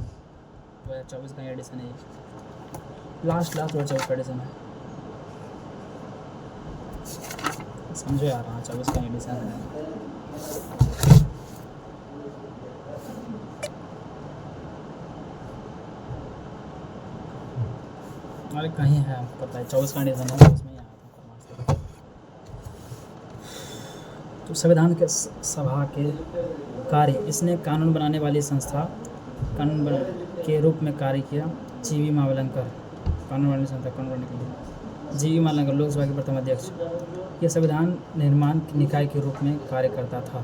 2024 का एडिशन है, लास्ट 24 का एडिशन है, समझो यार। हाँ 24 का एडिशन है। अरे कहीं है, पता है 24 का एडिशन है, उसमें यहाँ था। तो संविधान के सभा के कार्य, इसने कानून बनाने वाली संस्था के रूप में कार्य किया। जीवी मावलंकर, कानून बनाने संस्था, कानून बनाने के लिए जीवी मावलंकर लोकसभा के प्रथम अध्यक्ष। यह संविधान निर्माण निकाय के रूप में कार्य करता था।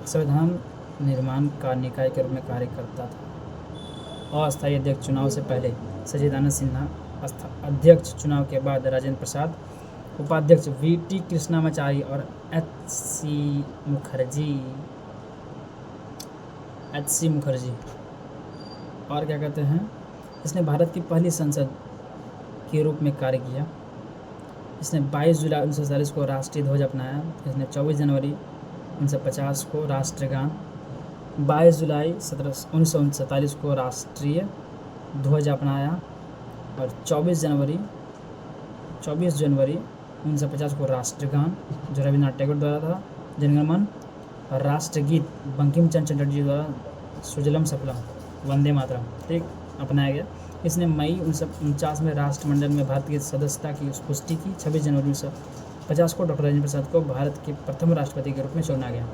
संविधान निर्माण का निकाय के रूप में कार्य करता था। अस्थायी अध्यक्ष चुनाव से पहले सच्चिदानंद सिन्हा, अध्यक्ष चुनाव के बाद राजेंद्र प्रसाद, उपाध्यक्ष VT कृष्णामाचारी और HC मुखर्जी। और क्या कहते हैं, इसने भारत की पहली संसद के रूप में कार्य किया। इसने 22 जुलाई 1947 को राष्ट्रीय ध्वज अपनाया। इसने 24 जनवरी 1950 को राष्ट्रगान 22 जुलाई 1947 को राष्ट्रीय ध्वज अपनाया और 24 जनवरी 1950 को राष्ट्रगान जो रविन्द्रनाथ टैगोर द्वारा था, जनगण मन और राष्ट्रगीत बंकिम चंद्र चटर्जी द्वारा सुजलम सफलम वंदे मातरम ठीक अपनाया गया। इसने मई 1949 में राष्ट्रमंडल में भारत की सदस्यता की पुष्टि की। 26 जनवरी 1950 को डॉक्टर राजेंद्र प्रसाद को भारत के प्रथम राष्ट्रपति के रूप में चुना गया।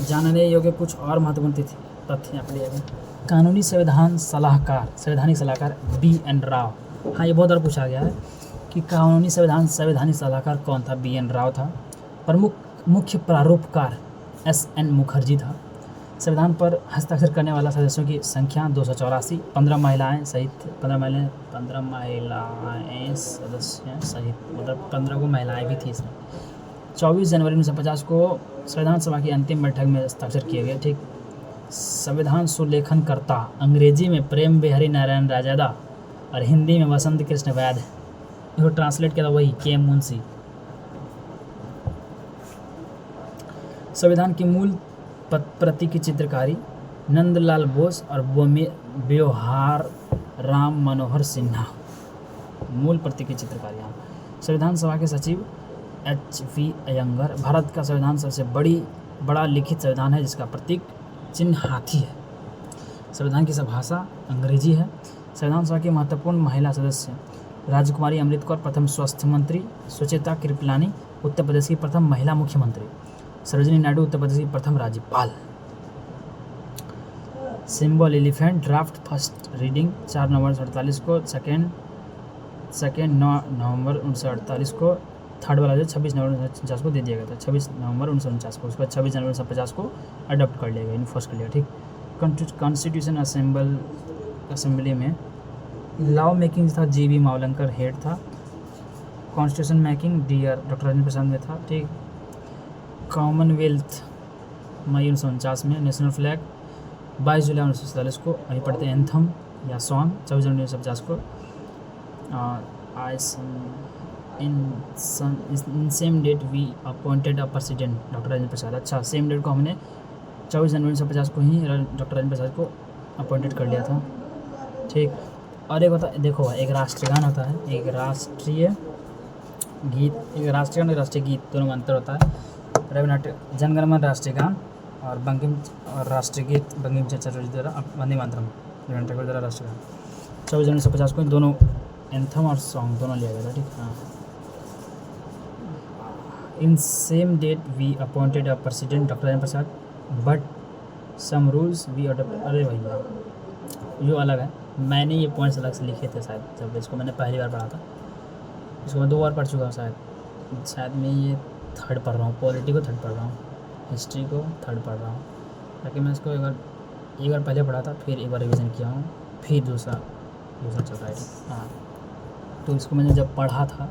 जानने योग्य कुछ और महत्वपूर्ण तथ्य यहाँ पर दिए गए। कानूनी संवैधानिक सलाहकार BN राव। हाँ, ये बहुत बार पूछा गया है कि संवैधानिक सलाहकार कौन था। BN राव था। प्रमुख मुख्य प्रारूपकार SN मुखर्जी था। संविधान पर हस्ताक्षर करने वाला सदस्यों की संख्या 284, 15 महिलाएं सहित 15 महिलाएं सदस्य सहित मतलब 15 को महिलाएं भी थी इसमें। 24 जनवरी 1950 को संविधान सभा की अंतिम बैठक में हस्ताक्षर किए गए ठीक। संविधान सुलेखनकर्ता अंग्रेजी में प्रेम बिहारी नारायण राजादा और हिंदी में वसंत कृष्ण वैद्य। इसको ट्रांसलेट किया था वही KM मुंशी। संविधान की मूल प्रति की चित्रकारी नंदलाल बोस और व्यवहार राम मनोहर सिन्हा। मूल प्रति की चित्रकारी यहाँ। संविधान सभा के सचिव HV अयंगर। भारत का संविधान सबसे बड़ा लिखित संविधान है जिसका प्रतीक चिन्ह हाथी है। संविधान की भाषा अंग्रेजी है। संविधान सभा की महत्वपूर्ण महिला सदस्य राजकुमारी अमृत कौर प्रथम स्वास्थ्य मंत्री, सुचेता कृपलानी उत्तर प्रदेश की प्रथम महिला मुख्यमंत्री, सरोजिनी नायडू उत्तर प्रदेश की प्रथम राज्यपाल। Symbol elephant draft first reading 4 नवंबर 1948 को, सेकेंड 9 नवंबर 1948 को, थर्ड वाला जो 26 नवंबर 1949 को दे दिया गया था। 26 नवंबर 1949 को, उसके बाद 26 जनवरी 1950 को अडॉप्ट कर लिया गया, इन्फोर्स कर लिया ठीक। कॉन्स्टिट्यूशन असेंबली में लॉ मेकिंग था GB मावलंकर हेड था। Constitution making DR doctor Rajendra Prasad में था ठीक। कॉमनवेल्थ मई 1949 में। नेशनल फ्लैग 22 जुलाई 1947 को अभी पढ़ते हैं एंथम या सॉन्ग। 24 जनवरी 1950 को in same date we appointed a president doctor Rajendra Prasad. अच्छा, सेम डेट को हमने 24 जनवरी 1950 को ही डॉक्टर राजेंद्र प्रसाद को अपॉइंटेड कर लिया था ठीक। और एक होता है देखो, एक राष्ट्रगान होता है, एक राष्ट्रीय गीत, एक राष्ट्रगान और राष्ट्रीय गीत दोनों में अंतर होता है। रविन्द्रनाथ जनगण मन राष्ट्रीय गान और राष्ट्रीय गीत बंकिम चंद्र चटर्जी द्वारा वंदे मातरम रविन्द्रनाथ टैगोर द्वारा राष्ट्रीय गान। 24 जनवरी 1950 को दोनों एंथम और सॉन्ग दोनों लिया गया था ठीक। हाँ, in same date we appointed a president doctor Rajendra Prasad but some rules we adopt. अरे भैया जो अलग है, मैंने ये पॉइंट्स अलग से लिखे थे शायद, जब इसको मैंने पहली बार पढ़ा था। इसको मैं 2 बार पढ़ चुका हूँ शायद मैं ये थर्ड पढ़ रहा हूँ। पॉलिटी को थर्ड पढ़ रहा हूँ, हिस्ट्री को थर्ड पढ़ रहा हूँ, ताकि मैं इसको एक बार पहले पढ़ा था, फिर एक बार रिवीजन किया हूँ, फिर दूसरा चल रहा है ठीक। हाँ, तो इसको मैंने जब पढ़ा था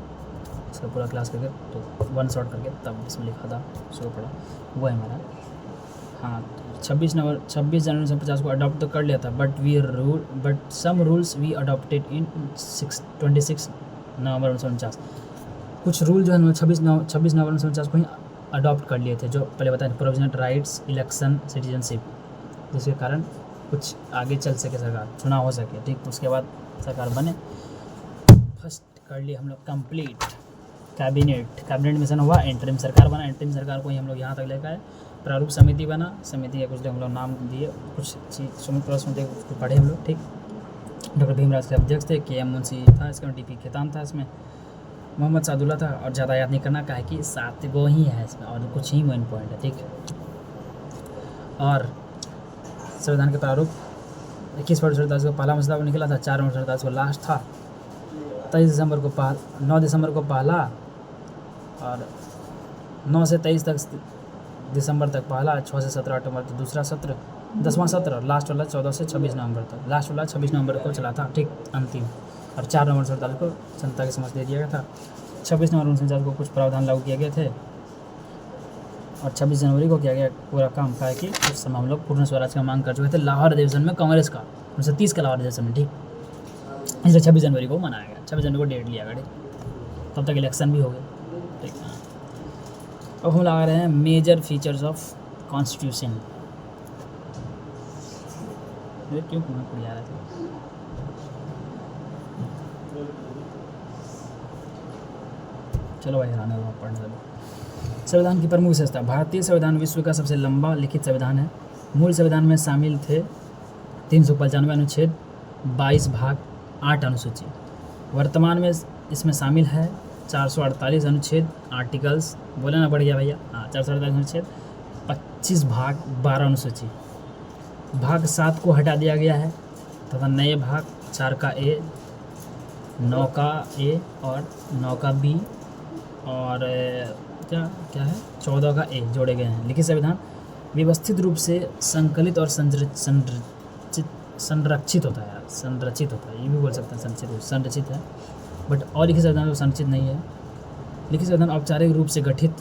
इसका पूरा क्लास करके तो 1 शॉट करके तब इसमें लिखा था, उसको पढ़ा, वो है मेरा। हाँ, 26 जनवरी 1950 को अडॉप्ट तो कर लिया था, but some rules we adopted in 26 November 1949। कुछ रूल जो है 26 नवंबर 1949 को ही अडॉप्ट कर लिए थे, जो पहले बताए थे। प्रोविजनल राइट्स, इलेक्शन, सिटीजनशिप, जिसके कारण कुछ आगे चल सके, सरकार चुनाव हो सके ठीक। उसके बाद सरकार बने। फर्स्ट कर लिए हम लोग कंप्लीट कैबिनेट मिशन हुआ, इंटरिम सरकार बना। इंटरिम सरकार को ही हम लोग यहाँ तक लेकर आए। प्रारूप समिति बना, समिति के कुछ हम लोग नाम दिए, कुछ चीज़ सुमित उसको पढ़े हम लोग ठीक। डॉक्टर भीमराव के अध्यक्ष थे, KM मुंशी था, इसका DP खेतान था, इसमें मोहम्मद सादुल्ला था। और ज़्यादा याद नहीं करना, काहे कि 7 गो ही है इसमें और कुछ ही मेन पॉइंट है ठीक। और संविधान के प्रारूप 21 फरवरी 1947 को पहला मसला निकला था, 4 नवंबर 1947 को लास्ट था, 9 दिसंबर को पहला और 9 से 23 तक दिसंबर तक पहला, 6 से 17 अक्टूबर तक दूसरा सत्र, 10वां सत्र, लास्ट वाला 14 से 26 नवंबर तक। लास्ट वाला 26 नवंबर को चला था ठीक, अंतिम। और 4 नवंबर 1947 को जनता की समझ दे दिया गया था। 26 नवंबर 1949 को कुछ प्रावधान लागू किए गए थे और 26 जनवरी को किया गया पूरा काम का है कि उस समय हम लोग पूर्ण स्वराज का मांग कर चुके थे लाहौर अधिवेशन में कांग्रेस का, 1930 का लाहौर अधिवेशन में ठीक। इसलिए 26 जनवरी को मनाया गया, 26 जनवरी को डेट लिया गया ठीक। तब तक इलेक्शन भी हो गए ठीक। अब हम लगा रहे हैं मेजर फीचर्स ऑफ कॉन्स्टिट्यूशन। क्यों पढ़ आ रहा था? चलो भाई हराने दो, पढ़ने दो। संविधान की प्रमुख विशेषता। भारतीय संविधान विश्व का सबसे लंबा लिखित संविधान है। मूल संविधान में शामिल थे 395 अनुच्छेद, 22 भाग, 8 अनुसूची। वर्तमान में इसमें शामिल है 448 अनुच्छेद, आर्टिकल्स, बोले ना बढ़ गया भैया, हाँ 448 अनुच्छेद, 25 भाग, 12 अनुसूची। भाग 7 को हटा दिया गया है तथा नए भाग 4 का ए, 9 का ए और 9 का बी और क्या क्या है 14 का ए जोड़े गए हैं। लिखित संविधान व्यवस्थित रूप से संकलित और संरक्षित होता है यार, संरचित होता है, ये भी बोल सकते हैं, संरचित है, बट अलिखित संविधान में संरचित नहीं है। लिखित संविधान औपचारिक रूप से गठित,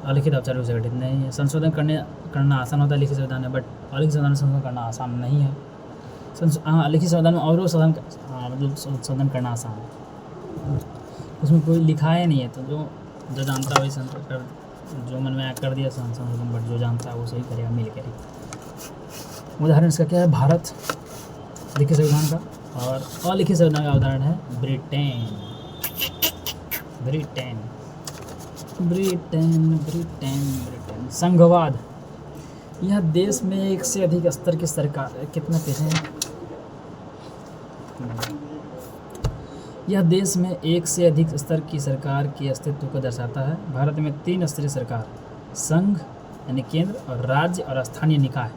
अलिखित औपचारिक रूप से गठित नहीं है। संशोधन करना आसान होता है लिखित संविधान में, बट अलिखित संविधान में संशोधन करना आसान नहीं है। हाँ, लिखित संविधान में और मतलब संशोधन करना आसान है, उसमें कोई लिखा है नहीं है, तो जो जानता है वही संशोधन कर, जो मन में कर दिया संशोधन, बट जो जानता है वो सही करेगा मिल के। उदाहरण इसका क्या है? भारत लिखित संविधान का, और अलिखित संविधान का उदाहरण है Britain. Britain Britain Britain Britain. संघवाद, यह देश में एक से अधिक स्तर की सरकार, कितना पेज है? यह देश में एक से अधिक स्तर की सरकार के अस्तित्व को दर्शाता है। भारत में 3 स्तरीय सरकार, संघ यानी केंद्र, और राज्य और स्थानीय निकाय।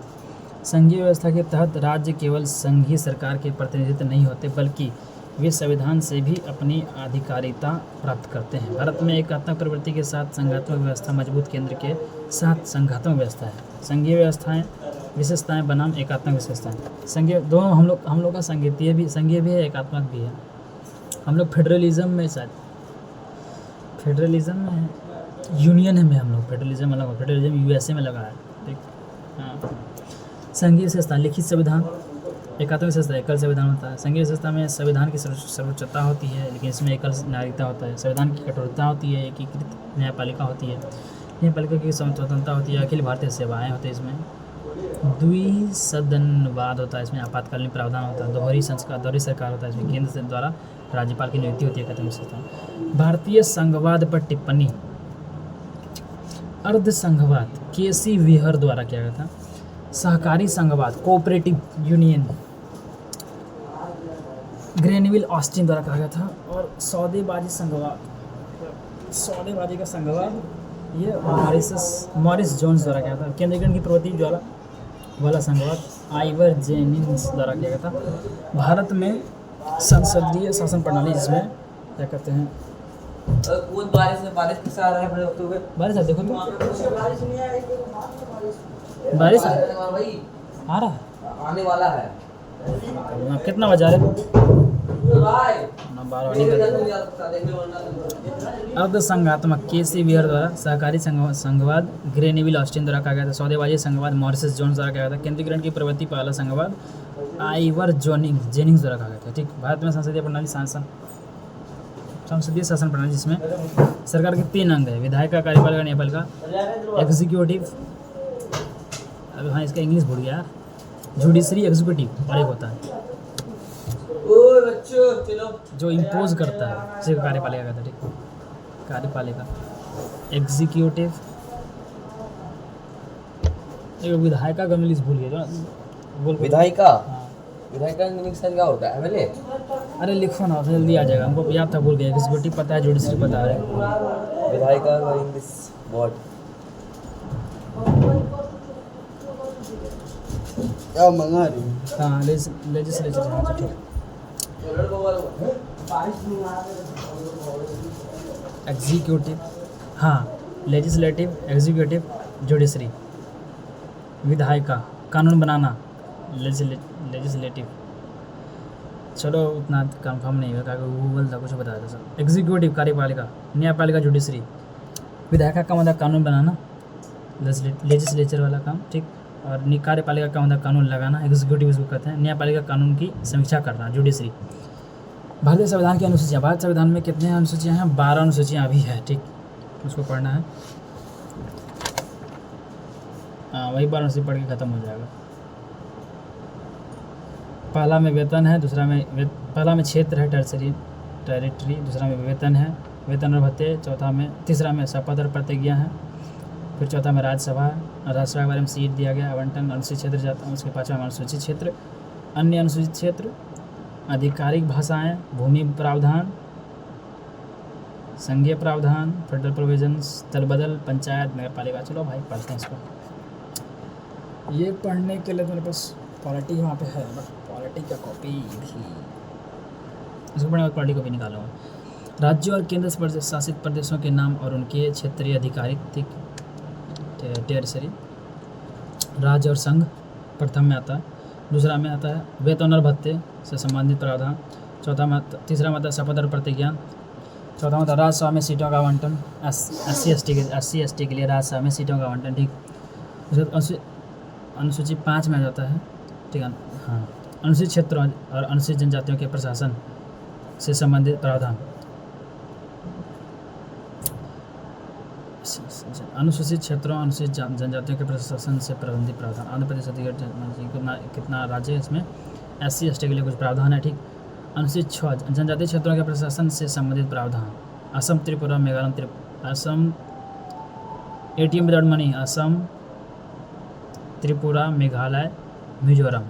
संघीय व्यवस्था के तहत राज्य केवल संघीय सरकार के प्रतिनिधित्व नहीं होते, बल्कि वे संविधान से भी अपनी आधिकारिकता प्राप्त करते हैं। भारत में एकात्मक प्रवृत्ति के साथ संघात्मक व्यवस्था, मजबूत केंद्र के साथ संघात्मक व्यवस्था है। संघीय व्यवस्थाएं विशेषताएं बनाम एकात्मक विशेषताएं। संघीय दोनों हम लोग का संघीय भी है, एकात्मक भी है। हम लोग फेडरलिज्म में, शायद फेडरलिज्म में यूनियन में हम लोग फेडरलिज्म अलग, फेडरलिज्म यूएसए में लगा है, ठीक। हाँ, संघीय विशेषता, लिखित संविधान, एकात्मक विशेषता एकल संविधान होता है। संघीय विशेषता में संविधान की सर्वोच्चता होती है, लेकिन इसमें एकल नागरिकता होता है। संविधान की कठोरता होती है, एकीकृत न्यायपालिका होती है, न्यायपालिका की स्वतंत्रता होती है, अखिल भारतीय सेवाएं होती है। इसमें द्विसदनवाद होता है, इसमें आपातकालीन प्रावधान होता है, दोहरी सरकार होता है, इसमें केंद्र से द्वारा राज्यपाल की नियुक्ति होती है। एकात्मक विशेषता। भारतीय संघवाद पर टिप्पणी। अर्ध संघवाद केसी विहर द्वारा किया गया था। सहकारी संघवाद, कोऑपरेटिव यूनियन, ग्रेनविल ऑस्टिन द्वारा कहा गया था। और सौदेबाजी संघवाद, सौदेबाजी का संघवाद ये मॉरिस जोन्स द्वारा किया था। केंद्रीकरण की प्रवृत्ति वाला संघवाद आइवर जेनिंग्स द्वारा किया गया था। भारत में संसदीय शासन प्रणाली, जिसमें क्या कहते हैं, बारिश कैसा आ रहा है? बारिश है, देखो तो बारिश आ रहा है, आने वाला है। कितना बजा रहे? अर्ध संघात्मक केसी वियर द्वारा, सहकारी संघवाद ग्रेनविल ऑस्टिन द्वारा कहा गया था। सौदेबाजी संघवाद मॉरिस जोन्स द्वारा कहा गया था। केंद्रीकरण की प्रवृत्ति वाला संघवाद आइवर जेनिंग्स द्वारा कहा गया था, ठीक। भारत में संसदीय शासन प्रणाली, जिसमें सरकार के 3 अंग है, विधायिका, कार्यपालिका, न्यायपालिका, एग्जीक्यूटिव, अब हाँ इसका इंग्लिश भूल गया, जुडिशरी, एग्जीक्यूटिव, और एक होता है जो इम्पोज करता है, जिसे कार्यपालिका कहता है, ठीक। कार्यपालिका, एग्जीक्यूटिव, एक विधायिका का इंग्लिश भूल गया, बोल विधायिका, हाँ। विधायिका इंग्लिश क्या होता है? एमएलए? अरे लिखो ना, जल्दी आ जाएगा, हमको याद था, भूल गया। एग्जीक्यूटिव पता है, जुडिशरी पता है। विधायिका का इंग्लिश वर्ड क्या मंगा रही? हाँ, लेजिस्लेचर, हाँ ठीक। एग्जीक्यूटिव, हाँ, लेजिस्लेटिव, एग्जीक्यूटिव, जुडिशरी। विधायिका, कानून बनाना, लेजिस्लेटिव, चलो उतना कंफर्म नहीं हुआ, गूगल था कुछ बताया था सर। एग्जीक्यूटिव कार्यपालिका, न्यायपालिका, जुडिशरी। विधायिका का मतलब कानून बनाना, लेजिस्लेचर वाला काम, ठीक। और कार्यपालिका का मतलब कानून लगाना, एग्जीक्यूटिव इसको कहते हैं। न्यायपालिका कानून की समीक्षा करना, जुडिशरी। भारतीय संविधान की अनुसूचियाँ, भारत संविधान में कितने अनुसूचियाँ हैं? 12 अनुसूचियाँ अभी है, ठीक, उसको पढ़ना है। हाँ वही वाराणसी पढ़ के ख़त्म हो जाएगा। पहला में वेतन है, दूसरा में पहला में क्षेत्र है टेरिटरी, दूसरा में वेतन है, वेतन और भत्ते, तीसरा में शपथ और प्रतिज्ञा है, फिर चौथा में राज्यसभा के बारे में सीट दिया गया, आवंटन अनुसूचित क्षेत्र जाता है, उसके पाँचवा में अनुसूचित क्षेत्र, अन्य अनुसूचित क्षेत्र, आधिकारिक भाषाएं, भूमि प्रावधान, संघीय प्रावधान, फेडरल प्रोविजंस, दलबदल, पंचायत, नगर पालिका। चलो भाई पढ़ते हैं इसको। ये पढ़ने के लिए मेरे पास पॉलिटी वहाँ पे है, बट पॉलिटी का कॉपी भी इसको पढ़ने के बाद पॉलिटी कॉपी निकालूंगा। राज्यों और केंद्र शासित प्रदेशों के नाम और उनके क्षेत्रीय आधिकारिक टेरिटरी। राज्य और संघ प्रथम में आता है, दूसरा में आता है वेतन और भत्ते से संबंधित प्रावधान, तीसरा में आता है शपथ और प्रतिज्ञा, चौथा में आता है राज्यसभा में सीटों का आवंटन, SC/ST के लिए राज्यसभा में सीटों का आवंटन, ठीक। उसके अनुसूची 5 में आ जाता है, ठीक है। हाँ, अनुसूचित क्षेत्रों और अनुसूचित जनजातियों के प्रशासन से संबंधित प्रावधान। अनुसूचित क्षेत्रों अनुसूचित जनजातियों के प्रशासन से संबंधित प्रावधान। आंध्र प्रदेश कितना राज्य है इसमें, SC/ST के लिए कुछ प्रावधान है, ठीक। अनुसूचित जनजातीय क्षेत्रों के प्रशासन से संबंधित प्रावधान। Assam, Tripura, Meghalaya, Assam ATM without money, Assam, Tripura, Meghalaya, Mizoram,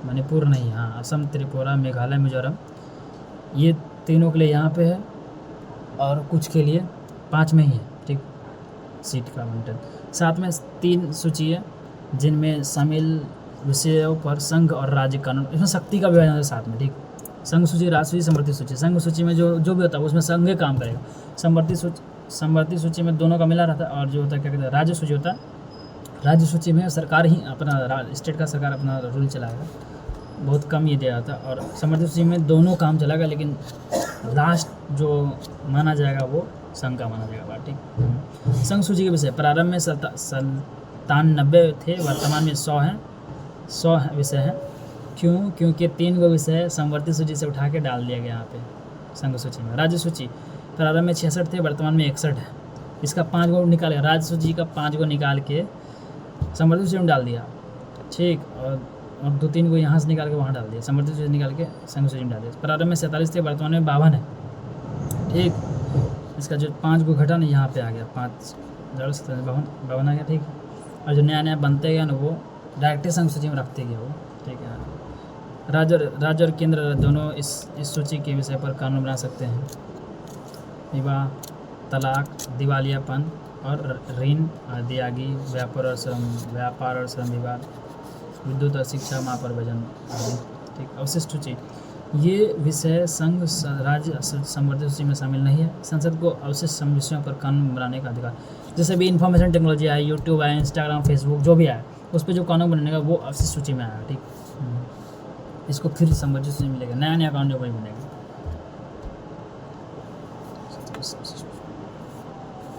Manipur नहीं, हाँ असम, त्रिपुरा, मेघालय, मिजोरम, ये तीनों के लिए यहाँ पे है और कुछ के लिए 5 में ही है, ठीक, सीट का आवंटन। साथ में 3 सूची है जिनमें शामिल विषयों पर संघ और राज्य कानून, इसमें शक्ति का विभाजन है साथ में, ठीक। संघ सूची, राज्य सूची, समवर्ती सूची। संघ सूची में जो भी होता है उसमें संघ ही काम करेगा। समवर्ती सूची में दोनों का मिला रहता है, और जो होता है क्या कहते हैं राज्य सूची होता है, राज्य सूची में सरकार ही अपना स्टेट का सरकार अपना रूल चलाएगा, बहुत कम ये दिया जाता है। और समवर्ती सूची में दोनों काम चलाएगा, लेकिन लास्ट जो माना जाएगा वो संघ का माना जाएगा, ठीक। संघ सूची के विषय प्रारंभ में 97 थे, वर्तमान में 100 विषय हैं। क्योंकि 3 गो विषय समवर्ती सूची से उठा के डाल दिया गया यहाँ पे संघ सूची में। राज्य सूची प्रारंभ में 66 थे, वर्तमान में 61 है। इसका 5 गो निकाल, राज्य सूची का 5 गो निकाल के समवर्ती सूची में डाल दिया, ठीक। और 2-3 गो यहाँ से निकाल के वहाँ डाल दिया, समवर्ती सूची निकाल के संघ सूची में डाल दिया। प्रारंभ में 47 थे, वर्तमान में 52 है, ठीक। इसका जो 5 गो घटा ना यहाँ पे आ गया, 5 52 आ गया, ठीक। और जो नया बनते गया ना वो डायरेक्ट संघ सूची में रखते गए वो, ठीक है। राज्य और केंद्र दोनों इस सूची के विषय पर कानून बना सकते हैं। विवाह, तलाक, दिवालियापन और ऋण आदियागी, व्यापार और श्रम विवाद, विद्युत और शिक्षा, माप और वजन आदि, ठीक। अवशिष्ट सूची, ये विषय संघ राज्य समवर्ती सूची में शामिल नहीं है। संसद को अवशिष्ट विषयों पर कानून बनाने का अधिकार, जैसे भी इंफॉर्मेशन टेक्नोलॉजी है, यूट्यूब है, इंस्टाग्राम, फेसबुक, जो भी है उस पर जो कानून बनने का वो अवशिष्ट सूची में आया, ठीक। इसको फिर समवर्ती सूची में मिलेगा, नया कानून जो वही बनेगा।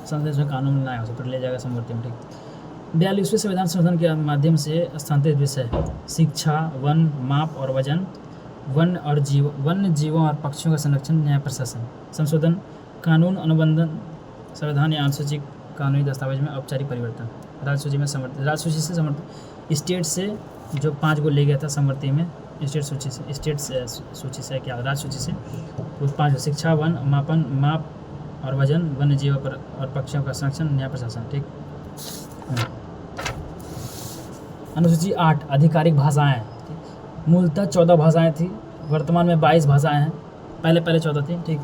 संसद में कानून बनाया उसे फिर ले जाएगा समवर्ती में, ठीक। 42वें संविधान संशोधन के माध्यम से स्थानांतरित विषय शिक्षा, वन, माप और वजन, वन्य जीवों और पक्षियों का संरक्षण, न्याय प्रशासन। संशोधन, कानून अनुबंधन, संविधान या अनुसूचित कानूनी दस्तावेज में औपचारिक परिवर्तन। राज्य सूची में समवर्ती, राज्य सूची से समवर्ती, स्टेट से जो 5 गो ले गया था समवर्ती में, स्टेट सूची से क्या राज्य सूची से वो 5 शिक्षा, वन, माप और वजन, वन्य जीवों पर और पक्षियों का संरक्षण, न्याय प्रशासन, ठीक। अनुसूची 8 आधिकारिक भाषाएं, मूलतः 14 भाषाएं थी, वर्तमान में 22 भाषाएं हैं, पहले 14 थी, ठीक।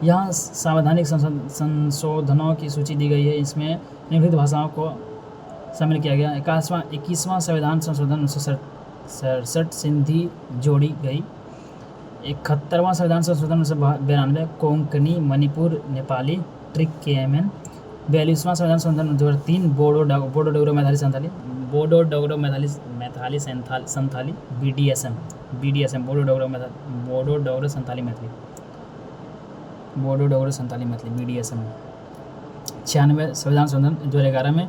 यहाँ संवैधानिक संशोधनों की सूची दी गई है, इसमें निम्नलिखित भाषाओं को शामिल किया गया। 21वां संविधान संशोधन 1967 सिंधी जोड़ी गई। 71वां संविधान संशोधन 1992 कोंकणी, मणिपुर, नेपाली, ट्रिक, KMN। 42वां संविधान संशोधन 2003 बोडो डोगरो मैथाली संथाली BDSM बोडो डोगरो संथाली मैथिली BDSM। 96वें संविधान संशोधन 2011 में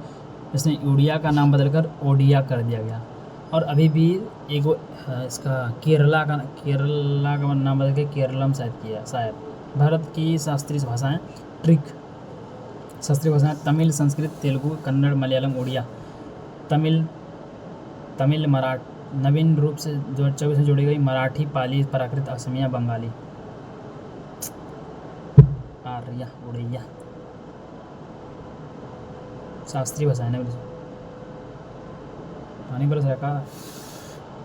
इसने उड़िया का नाम बदलकर ओडिया कर दिया गया। और अभी भी एक इसका केरला का नाम बदल के केरलम शायद। भारत की शास्त्रीय भाषाएं, ट्रिक शास्त्रीय भाषाएं तमिल, संस्कृत, तेलुगु, कन्नड़, मलयालम, उड़िया। तमिल नवीन रूप से 2024 में जोड़ी गई मराठी, पाली, प्राकृत, असमिया, बंगाली। आर्या, उड़िया, शास्त्रीय भाषाएं ने पानी बरस रखा।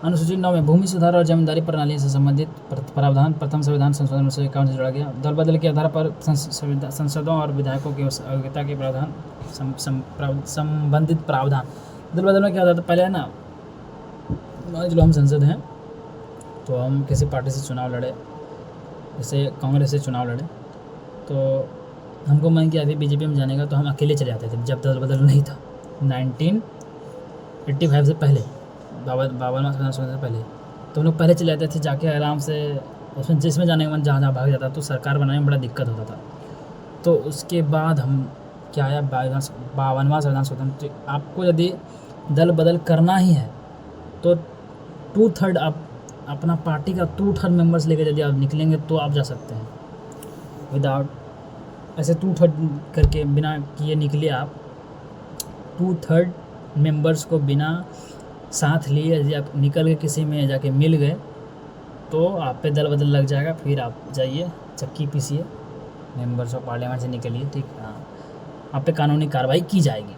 अनुसूची 9 में भूमि सुधार और जमींदारी प्रणाली से संबंधित प्रावधान प्रथम संविधान संशोधन 1951 से जोड़ा गया। दल बदल के आधार पर संसदों और विधायकों की योग्यता के प्रावधान संबंधित प्रावधान। दल बदलने के आधार पर पहले है ना, मान लो हम संसद हैं तो हम किसी पार्टी से चुनाव लड़े, जैसे कांग्रेस से चुनाव लड़े, तो हमको मन किया अभी बीजेपी में जाने का, तो हम अकेले चले जाते थे जब दल बदल नहीं था 1985 से पहले, 52वां से पहले। तो हम लोग पहले चले जाते थे जाके आराम से, उसमें जिसमें जाने का मन जहाँ भाग जाता, तो सरकार बनाने में बड़ा दिक्कत होता था। तो उसके बाद हम क्या आया 52वां संविधान शोधन। तो आपको यदि दल बदल करना ही है तो 2/3 आप अपना पार्टी का 2/3 मेंबर्स लेकर यदि आप निकलेंगे तो आप जा सकते हैं। विदाउट ऐसे 2/3 करके बिना किए निकले आप 2/3 मेंबर्स को बिना साथ लिए यदि आप निकल के किसी में जाके मिल गए तो आप पे दल बदल लग जाएगा। फिर आप जाइए चक्की पीसिए, मेंबर्स ऑफ पार्लियामेंट से निकलिए, ठीक। हाँ, आप पे कानूनी कार्रवाई की जाएगी।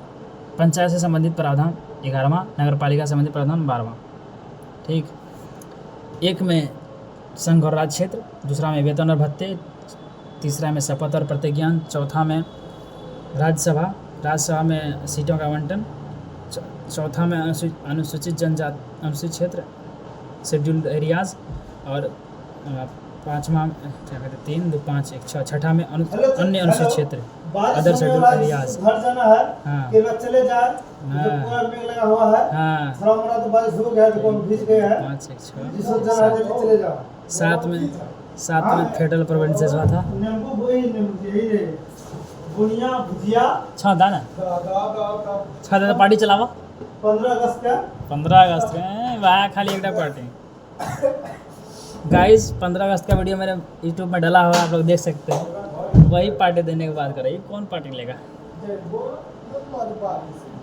पंचायत से संबंधित प्रावधान 11वां, नगर पालिका से संबंधित प्रावधान 12वां, ठीक। एक में संघ और राज्य क्षेत्र, दूसरा में वेतन और भत्ते, तीसरा में शपथ और प्रतिज्ञान, चौथा में राज्यसभा में सीटों का आवंटन, चौथा में अनुसूचित जनजाति अनुसूचित क्षेत्र शेड्यूल्ड एरियाज, और पाँचवा क्या कहते 3, 2, 5, 1, 6, छठा में अन्य अनुसूचित क्षेत्र अदर शेड्यूल्ड एरियाज। घर जाना है, हाँ के बाद चले जाए, हाँ पूरा मेघ लगा हुआ है, हाँ, थोड़ा मोड़ा तो बारिश हो गया तो कौन भीग गया है, 5, 1, 6, जिस वक्त जाना है जल्दी चले जाओ। 7 में फेडरल प्रोविंसेस हुआ था। नींबू वही नींबू यही रे बुनिया भुजिया छः दाना छः दाना पार्टी चलावा 15 अगस्त का 15 अगस्त के वहाँ खाली एक पार्टी। गाइस 15 अगस्त का वीडियो मेरे यूट्यूब में डला हुआ, आप लोग देख सकते हैं। वही पार्टी देने की बात कर रही है, कौन पार्टी लेगा?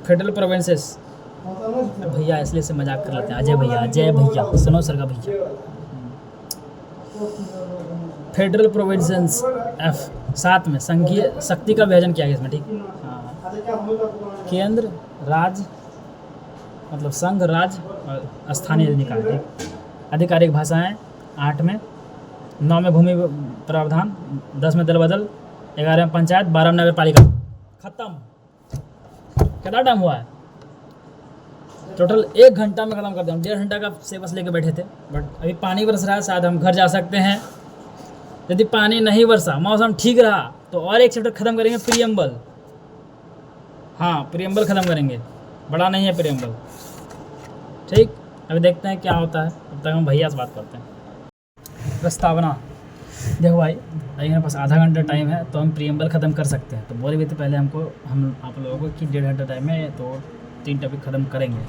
फेडरल प्रोविंसेस भैया, इसलिए से मजाक कर लेते हैं। अजय भैया सुनो सर का भैया। Federal provinces F। 7 में संघीय शक्ति का विभाजन किया गया इसमें, ठीक। हाँ, केंद्र राज्य मतलब संघ, राज्य और स्थानीय निकाय, ठीक। आधिकारिक भाषाएं 8 में, 9 में भूमि प्रावधान, 10 में दल बदल, 11 में पंचायत, 12 में नगर पालिका। खत्म। कितना टाइम हुआ है? टोटल 1 घंटा में ख़त्म कर दिया। 1.5 घंटा का सिलेबस लेके बैठे थे, बट अभी पानी बरस रहा है, शायद हम घर जा सकते हैं। यदि पानी नहीं बरसा, मौसम ठीक रहा, तो और एक चैप्टर ख़त्म करेंगे, प्रीएम्बल। हाँ, प्रीएम्बल ख़त्म करेंगे, बड़ा नहीं है प्रीएम्बल, ठीक। अभी देखते हैं क्या होता है, तब तक हम भैया से बात करते हैं। प्रस्तावना देखो भाई, अभी मेरे पास आधा घंटा टाइम है, तो हम प्रीएम्बल ख़त्म कर सकते हैं। तो बोले भी तो पहले हम आप लोगों को कि 1.5 घंटा टाइम है, तो 3 टॉपिक ख़त्म करेंगे,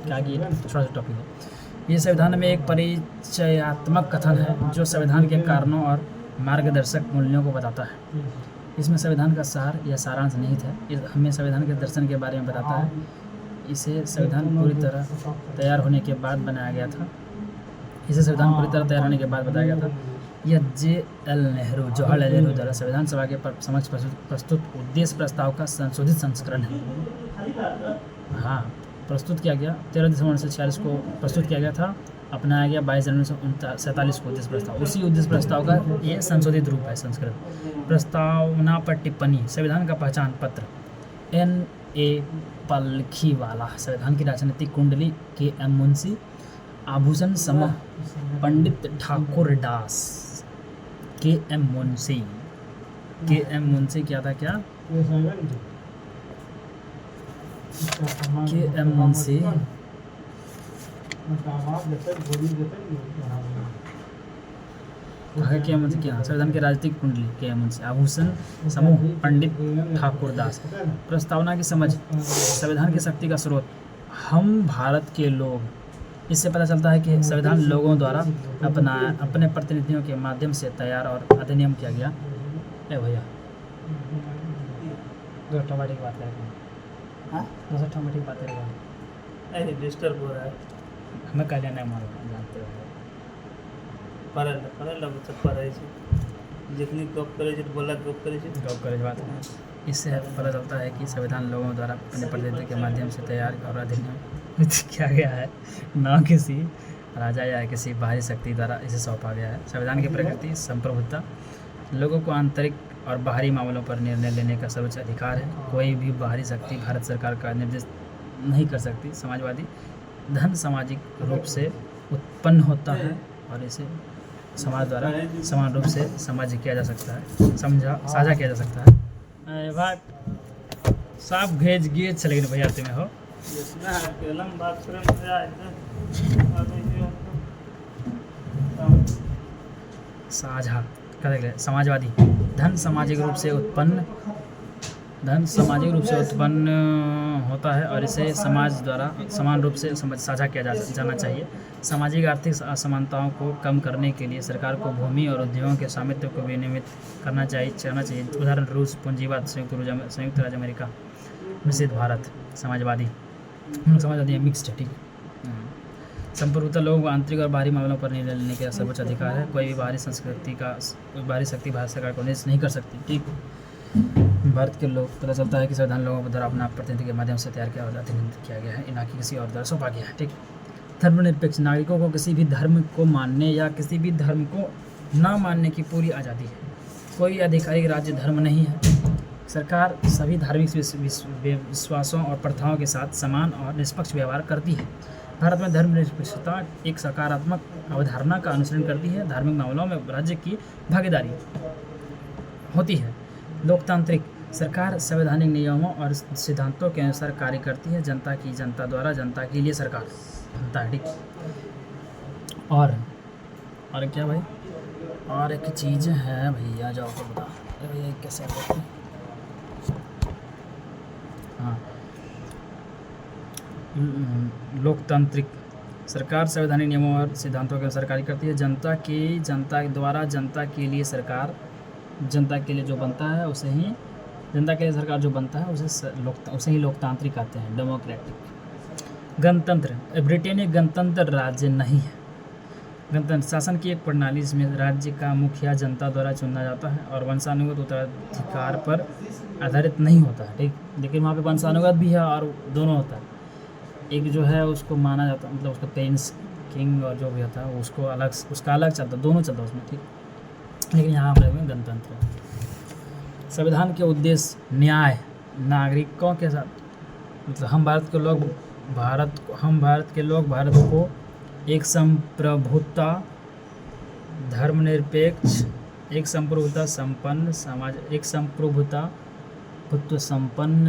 क्या कि छोटा सा टॉपिक है। ये संविधान में एक परिचयात्मक कथन है जो संविधान के कारणों और मार्गदर्शक मूल्यों को बताता है। इसमें संविधान का सार या सारांश निहित है। हमें संविधान के दर्शन के बारे में बताता है। इसे संविधान पूरी तरह तैयार होने के बाद बनाया गया था। बताया गया था। यह जवाहरलाल नेहरू द्वारा संविधान सभा के समक्ष प्रस्तुत उद्देश्य प्रस्ताव का संशोधित संस्करण है। हाँ, प्रस्तुत किया गया 13 दिसंबर 1946 को प्रस्तुत किया गया था, अपनाया गया 22 जनवरी 1947 को उद्देश्य प्रस्ताव। उसी उद्देश्य प्रस्ताव का ये संशोधित रूप है संस्करण। प्रस्तावना पर टिप्पणी। संविधान का पहचान पत्र। N.A. पलखीवाला। संविधान की राजनीतिक कुंडली। K.M. मुंशी। आभूषण समूह पंडित ठाकुर दास। K.M. मुंशी। K.M. मुंशी क्या था? क्या K.M. मुंशी क्या? संविधान की राजनीतिक कुंडली। K.M. मुंशी। आभूषण समूह पंडित ठाकुर दास। प्रस्तावना की समझ। संविधान की शक्ति का स्रोत हम भारत के लोग। इससे पता चलता है कि संविधान लोगों द्वारा अपने प्रतिनिधियों के माध्यम से तैयार और अधिनियम किया गया। भैया 2 टमाटर की बात करें। हाँ 200 में ठीक बात है। अरे डिस्टर्ब हो रहा है। हमें कल्याण नहीं मालूम जानते हो पढ़ल बच्चा पढ़े छै जितनी गप करे छै बोला गप करे छै गौर करे बात है। इससे पता चलता है कि संविधान लोगों द्वारा अपने प्रतिनिधि के माध्यम से तैयार और अधिनियम किया गया है, न किसी राजा या किसी बाहरी शक्ति द्वारा इसे सौंपा गया है। संविधान की प्रकृति संप्रभुता, लोगों को आंतरिक और बाहरी मामलों पर निर्णय लेने का सर्वोच्च अधिकार है। कोई भी बाहरी शक्ति भारत सरकार का निर्देश नहीं कर सकती। समाजवादी धन सामाजिक रूप से उत्पन्न होता है और इसे समाज द्वारा समान रूप से साझा किया जा सकता है, साझा किया जा सकता है। भाग साफ घेज गे चले गए भैया तुम्हें हो इसना कलम बात करे मजा आए साझा कर गए। समाजवादी धन सामाजिक रूप से उत्पन्न होता है और इसे समाज द्वारा समान रूप से साझा किया जाना चाहिए। सामाजिक आर्थिक असमानताओं को कम करने के लिए सरकार को भूमि और उद्योगों के स्वामित्व को विनियमित करना चाहिए। उदाहरण रूस, पूंजीवाद, संयुक्त राज्य अमेरिका, मिश्रित भारत। समाजवादी मिक्स्ड है, ठीक। संप्रभुता लोगों को आंतरिक और बाहरी मामलों पर निर्णय लेने का सर्वोच्च अधिकार है। कोई भी बाहरी शक्ति भारत सरकार को निर्देश नहीं कर सकती, ठीक। भारत के लोग पता चलता है कि संविधान लोगों के द्वारा अपना प्रतिनिधि के माध्यम से तैयार किया और अधिनियम किया गया है, ना कि किसी और द्वारा सौंपा गया है, ठीक। धर्मनिरपेक्ष, नागरिकों को किसी भी धर्म को मानने या किसी भी धर्म को ना मानने की पूरी आज़ादी है। कोई आधिकारिक राज्य धर्म नहीं है। सरकार सभी धार्मिक विश्वासों और प्रथाओं के साथ समान और निष्पक्ष व्यवहार करती है। भारत में धर्मनिरपेक्षता एक सकारात्मक अवधारणा का अनुसरण करती है। धार्मिक मामलों में राज्य की भागीदारी होती है। लोकतांत्रिक, सरकार संवैधानिक नियमों और सिद्धांतों के अनुसार कार्य करती है। जनता की, जनता द्वारा, जनता के लिए सरकार बनता है, ठीक। और क्या भाई, और एक चीज़ है भैया, जाओ तो बता। अरे भैया कैसे करते हैं? हाँ, लोकतांत्रिक, सरकार संवैधानिक नियमों और सिद्धांतों के अनुसार कार्य करती है। जनता द्वारा, जनता के लिए सरकार, जनता के लिए जो बनता है उसे ही, जनता के लिए सरकार जो बनता है उसे ही लोकतांत्रिक कहते हैं, डेमोक्रेटिक। गणतंत्र, ब्रिटेन एक गणतंत्र राज्य नहीं है। गणतंत्र शासन की एक प्रणाली जिसमें राज्य का मुखिया जनता द्वारा चुना जाता है और वंशानुगत उत्तराधिकार पर आधारित नहीं होता है, ठीक। लेकिन वहाँ पे वंशानुगत भी है और दोनों होता है। एक जो है उसको माना जाता है, मतलब उसका प्रिंस, किंग और जो भी होता है उसको अलग, उसका अलग चलता है, दोनों चलता है उसमें, ठीक। लेकिन यहाँ हमारे में गणतंत्र है। संविधान के उद्देश्य न्याय, नागरिकों के साथ, मतलब हम भारत के लोग भारत को एक संप्रभुता, धर्मनिरपेक्ष, एक संप्रभुता संपन्न,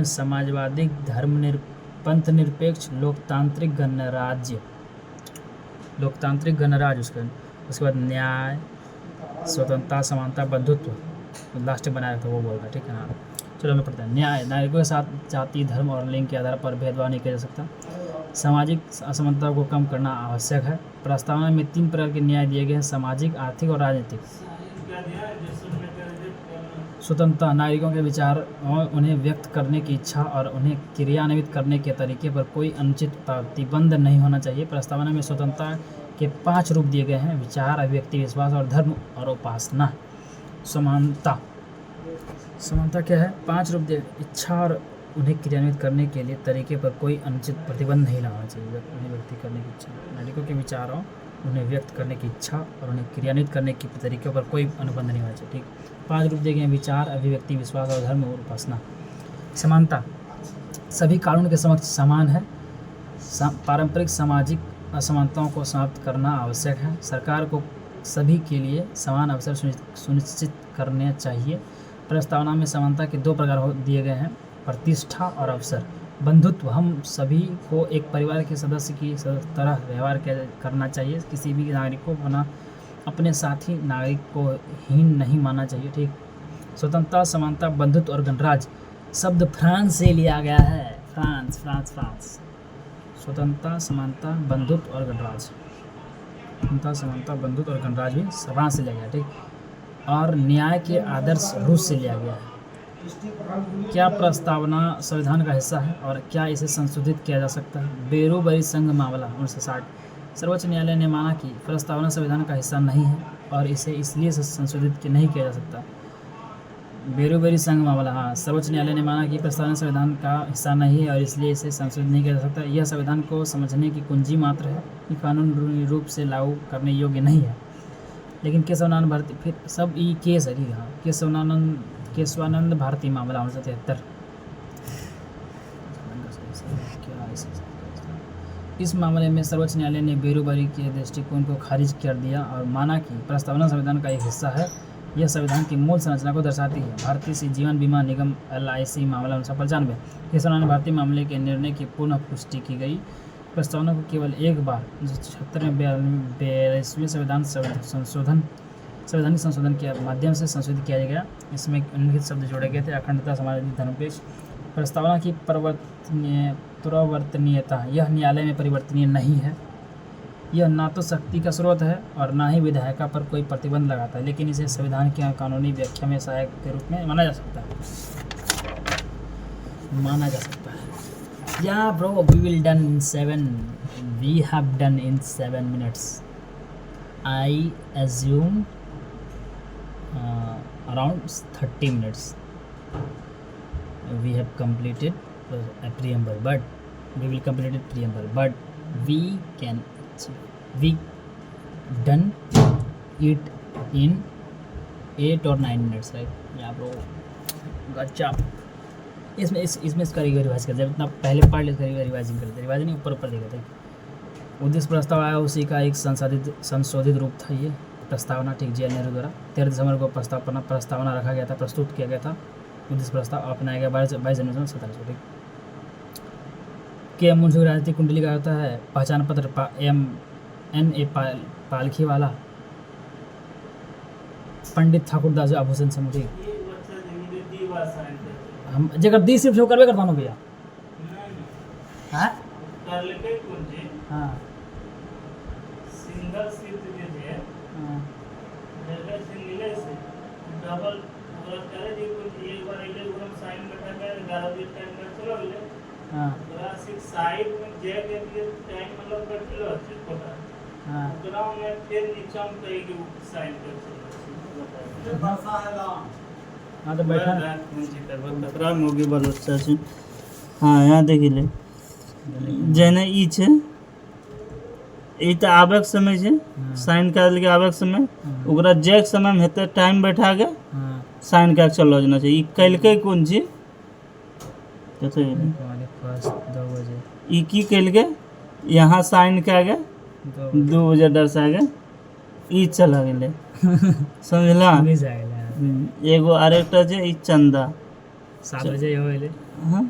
समाजवादी, पंथनिरपेक्ष, लोकतांत्रिक गणराज्य, उसके बाद न्याय, स्वतंत्रता, समानता, बंधुत्व, लास्ट में बनाया था वो बोल रहा है, ठीक है ना। चलो हमें पढ़ते हैं। न्याय, नागरिकों के साथ जाति, धर्म और लिंग के आधार पर भेदभाव नहीं किया जा सकता। सामाजिक असमानता को कम करना आवश्यक है। प्रस्तावना में 3 प्रकार के न्याय दिए गए हैं: सामाजिक, आर्थिक और राजनीतिक। स्वतंत्रता, नागरिकों के विचार और उन्हें व्यक्त करने की इच्छा और उन्हें क्रियान्वित करने के तरीके पर कोई अनुचित प्रतिबंध नहीं होना चाहिए। प्रस्तावना में स्वतंत्रता के 5 रूप दिए गए हैं: विचार, अभिव्यक्ति, विश्वास और धर्म और उपासना। समानता क्या है? 5 रूप दिए: इच्छा और उन्हें क्रियान्वित करने के लिए तरीके पर कोई अनुचित प्रतिबंध नहीं लगाना चाहिए। उन्हें व्यक्त करने की इच्छा, नागरिकों के विचारों, उन्हें व्यक्त करने की इच्छा और उन्हें क्रियान्वित करने के तरीके पर कोई अनुबंध नहीं होना चाहिए, ठीक। 5 रूप दिए गए हैं: विचार, अभिव्यक्ति, विश्वास और धर्म और उपासना। समानता, सभी कानून के समक्ष समान है। पारंपरिक सामाजिक असमानताओं को समाप्त करना आवश्यक है। सरकार को सभी के लिए समान अवसर सुनिश्चित करने चाहिए। प्रस्तावना में समानता के 2 प्रकार दिए गए हैं: प्रतिष्ठा और अवसर। बंधुत्व, हम सभी को एक परिवार के सदस्य की तरह व्यवहार करना चाहिए। किसी भी नागरिक को अपने साथी नागरिक को हीन नहीं मानना चाहिए, ठीक। स्वतंत्रता, समानता, बंधुत्व और गणराज्य शब्द फ्रांस से लिया गया है। फ्रांस। स्वतंत्रता, समानता, बंधुत्व और गणराज्य, स्वतंत्रता, समानता, बंधुत्व और गणराज्य भी फ्रांस से लिया गया, ठीक। और न्याय के आदर्श रूस से लिया गया है। क्या प्रस्तावना संविधान का हिस्सा है और क्या इसे संशोधित किया जा सकता है? बेरोबरी संघ मामला 1960। सर्वोच्च न्यायालय ने माना कि प्रस्तावना संविधान का हिस्सा नहीं है और इसे इसलिए संशोधित नहीं किया जा सकता। बेरोबरी संघ मामला, हाँ, सर्वोच्च न्यायालय ने माना कि प्रस्तावना संविधान का हिस्सा नहीं है और इसलिए इसे संशोधित नहीं किया जा सकता। यह संविधान को समझने की कुंजी मात्र है कि कानून रूप से लागू करने योग्य नहीं है। लेकिन केशवानंद भारती, फिर सब ये केस है कि हाँ, केशवानंद भारती मामला 1973। इस मामले में सर्वोच्च न्यायालय ने बेरोबरी के दृष्टिकोण को खारिज कर दिया और माना कि प्रस्तावना संविधान का एक हिस्सा है। यह संविधान की मूल संरचना को दर्शाती है। भारतीय से जीवन बीमा निगम LIC मामला 1995। केशवानंद भारती मामले के निर्णय की पुनः पुष्टि की गई। प्रस्तावना को केवल एक बार 1976 में 42वें संवैधानिक संशोधन के माध्यम से संशोधित किया गया। इसमें निम्नलिखित शब्द जोड़े गए थे: अखंडता, समाजवादी, धर्मनिरपेक्ष। प्रस्तावना की परिवर्तनीयता, यह न्यायालय में परिवर्तनीय नहीं है। यह ना तो शक्ति का स्रोत है और ना ही विधायिका पर कोई प्रतिबंध लगाता है, लेकिन इसे संविधान की कानूनी व्याख्या में सहायक के रूप में माना जा सकता है। Yeah, bro, we will done in 7. We have done in 7 minutes. I assume around 30 minutes. We have completed a preamble, but we will complete it preamble. But we done it in 8 or 9 minutes, right? Yeah, bro. Good job. इसमें इसका revise करते हैं। इतना पहले पढ़ लेते हैं, revising करते हैं। रिवाइज नहीं, ऊपर देखते हैं। उद्देश्य प्रस्ताव आया, उसी का एक संशोधित रूप था ये प्रस्तावना, ठीक, JL नेहरू द्वारा 13 दिसंबर को प्रस्तावना रखा गया था, प्रस्तुत किया गया था। उद्देश्य प्रस्ताव अपनाया गया 22 जनवरी 1700, ठीक। के मुंशी राजनीतिक कुंडली का होता है पहचान पत्र NA पालखी वाला, पंडित ठाकुरदास आभूषण समिति। हम जगह दी सिर्फ करवे करता हूँ भैया। हाँ हाँ सिंगल सीट जे है जगह सिंगल से डबल पूरा करे जी कुछ एक बार इले हम साइन करता है 11 दिन टाइम कर चलो ले। हां पूरा सिक्स साइड में जे के लिए टाइम मतलब कर चलो अच्छे पता। हां ग्राउंड में फिर नीचे में कहीं की साइन कर चलो बसा है ला। हां तो बैठा मुझे करवा खतरा होगी बहुत अच्छा से। हां यहां देखि ले जेने ई छे ई त आबक समय छे, साइन कर के आबक समय ओकरा जे समय में हेते टाइम बैठा के साइन कर चलो जना छे। ई कल के कोन छी कते हमारे पास 2 बजे ई की कल के यहां साइन कर के 2 बजे दर्शा के ई चला गेले समझला। मिस आ गेला एगो आरेक्टा छे ई चंदा 7 बजे होइले। हां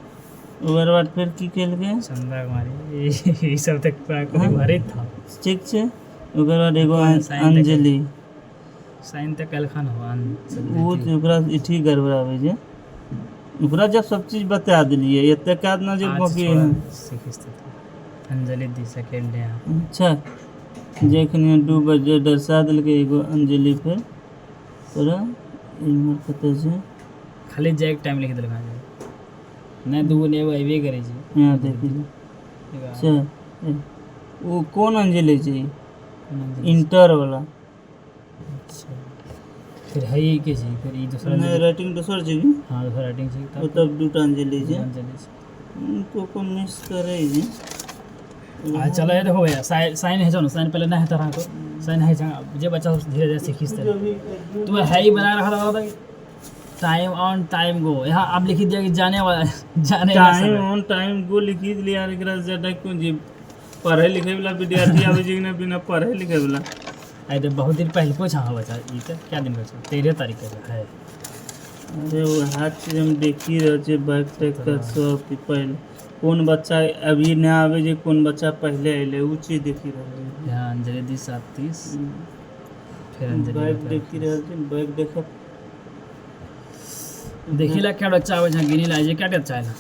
ओकर बाद फिर की कल के चंदा कुमारी ई सब तक कोई भरे था, ठीक छे। ओकर बाद एगो अंजलि साइन तक कल खान हो वो ओकरा इठी गड़बड़ावे जे ओकरा जब सब चीज बता दिलिए एते काद ना जे बाकी अंजलि दी सेकंड है। अच्छा जेखने 2 बजे दर्शा दिल के एगो अंजलि पे तोरा इमर कते छे खाली जैक टाइम लिख देलका नहीं 2 ने वो एबे करे छी। हां देखि अच्छा वो कौन अंजलि छे इंटर वाला। अच्छा फिर है ये के छी फिर ई दूसरा नहीं राइटिंग दूसरा छे। हां दूसरा राइटिंग छी तो तब दुटा अंजलि छे अंजलि उनको को मिस करे जे। आ चलो ये देखो भैया साइन है जो साइन पहले ना है तरह को साइन है जे बच्चा धीरे धीरे सीखते तू है ही बना रखा था टाइम ऑन टाइम गो। यहाँ आप लिख दिया कि जाने वाला टाइम ऑन टाइम गो लिखी लिया एकरा ज्यादा कोन जी पढ़े लिखे वाला विद्यार्थी आवे जे ना बिना पढ़े लिखे वाला। अरे बहुत दिन पहले को छा बच्चा ई त क्या दिन का 13 तारीख का है। अरे वो हाथ चीज हम देखी रहे छे बैक टेक का सब पहले कौन बच्चा अभी ना आवे जे कौन बच्चा पहले आइले उ चीज देखी रहे। हां अंजलि दी 37 फिर अंजलि बैक देखी रहे छे बैक देखत देखिला क्या बच्चा आवे छा गिनी लाजे क्या बच्चा है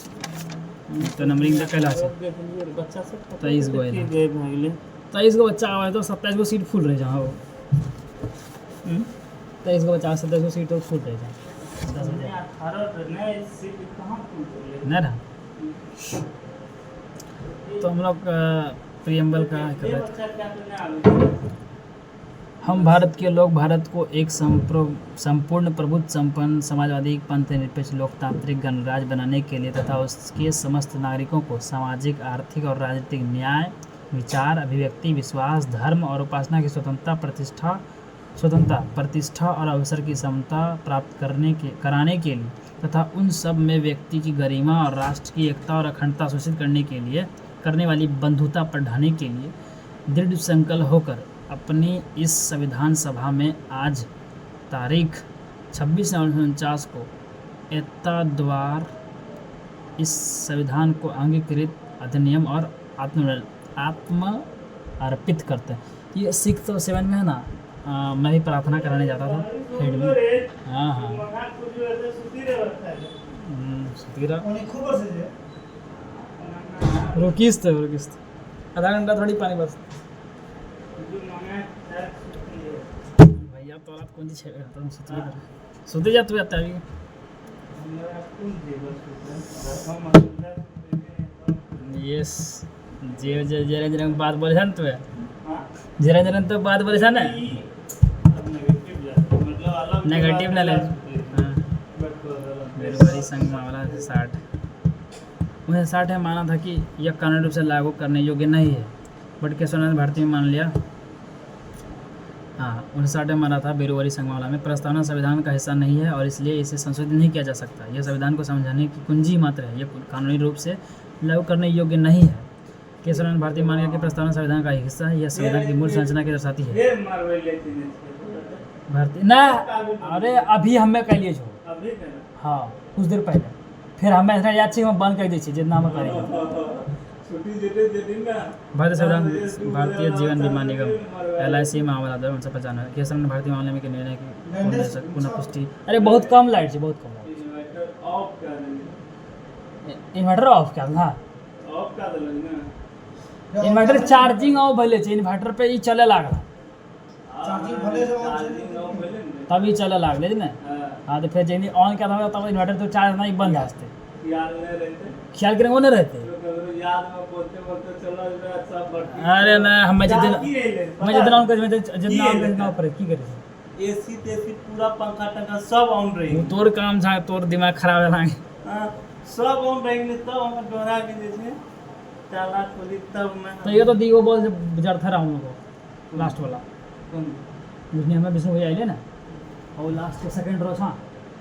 तो नंबरिंग तक कैला छे बच्चा सब 23 गो है गए भागले 23 गो बच्चा आवे तो 27 गो सीट फुल रह जा। हो 23 गो बच्चा 27 गो सीट तो फुल रह जा। 10 बजे 18 नहीं सीट कहाँ पहुँचे नहीं रहा। तो हम लोग प्रियम्बल का कर रहे थे। अच्छा क्या करने आगे हम भारत के लोग भारत को एक संपूर्ण प्रभुत्व संपन्न समाजवादी पंथनिरपेक्ष लोकतांत्रिक गणराज्य बनाने के लिए तथा उसके समस्त नागरिकों को सामाजिक आर्थिक और राजनीतिक न्याय विचार अभिव्यक्ति विश्वास धर्म और उपासना की स्वतंत्रता प्रतिष्ठा और अवसर की समता प्राप्त कराने के लिए तथा उन सब में व्यक्ति की गरिमा और राष्ट्र की एकता और अखंडता सुनिश्चित करने वाली बंधुता पर ढाने के लिए दृढ़ संकल्प होकर अपनी इस संविधान सभा में आज तारीख 26 नवंबर 1949 को एतद्वार इस संविधान को अंगीकृत अधिनियम और आत्म अर्पित करते हैं। ये 607 में है ना, मैं भी प्रार्थना कराने जाता था हेड में। हाँ हाँ सुतीरा रुकिस आधा घंटा थोड़ी पानी बस भैया तो रात कौन सी सुते जा तू आता है यस जे जे जरे जरे बात बोले था ना तू जरे जरे तो बात बोले था ना नेगेटिव ना ले बेरोजगारी संघ मामला 60 उन्हें 60 है माना था कि यह कानूनी रूप से लागू करने योग्य नहीं है, बट केशवनाथ भारती में मान लिया। हाँ 59 में माना था बेरोजगारी संघ मामला में प्रस्तावना संविधान का हिस्सा नहीं है और इसलिए इसे संशोधित नहीं किया जा सकता। यह संविधान को समझाने की कुंजी मात्र है, यह कानूनी रूप से लागू करने योग्य नहीं है। केशवनाथ भारती मान लिया कि प्रस्तावना संविधान का हिस्सा है, यह संविधान की मूल संरचना की दर्शाती है। भारती ना अरे अभी हमें कह लिए छो हाँ कुछ देर पहले फिर हमें इतना याद छी हम बंद कर दी छी जितना हम करेंगे। भारतीय संविधान भारतीय जीवन बीमा निगम LIC मामला 1995 केशवनाथ भारतीय मामले में निर्णय की पुनः पुष्टि। अरे बहुत कम लाइट है, बहुत कम लाइट। इन्वर्टर ऑफ कर ना इन्वर्टर चार्जिंग ऑफ भले छे इन्वर्टर पे ही चले लागल तभी चले लागले ना। हाँ तो फिर जैसे ऑन क्या था तब इन्वर्टर तो चार्ज नहीं बंद हंसते ख्याल करेंगे वो नहीं रहते। अरे ना हम जितना ऑन कर जितना ऑन करना ऊपर की करे एसी तेसी पूरा पंखा टंका सब ऑन रही तोर काम था तोर दिमाग खराब है लागे सब ऑन रहेंगे तब हम दोहरा के जैसे ताला खोली तब मैं तो ये तो दीगो बॉल जड़ था हम लोग को लास्ट वाला जिसने हमें विष्णु भैया आइले ना और लास्ट के सेकंड रो था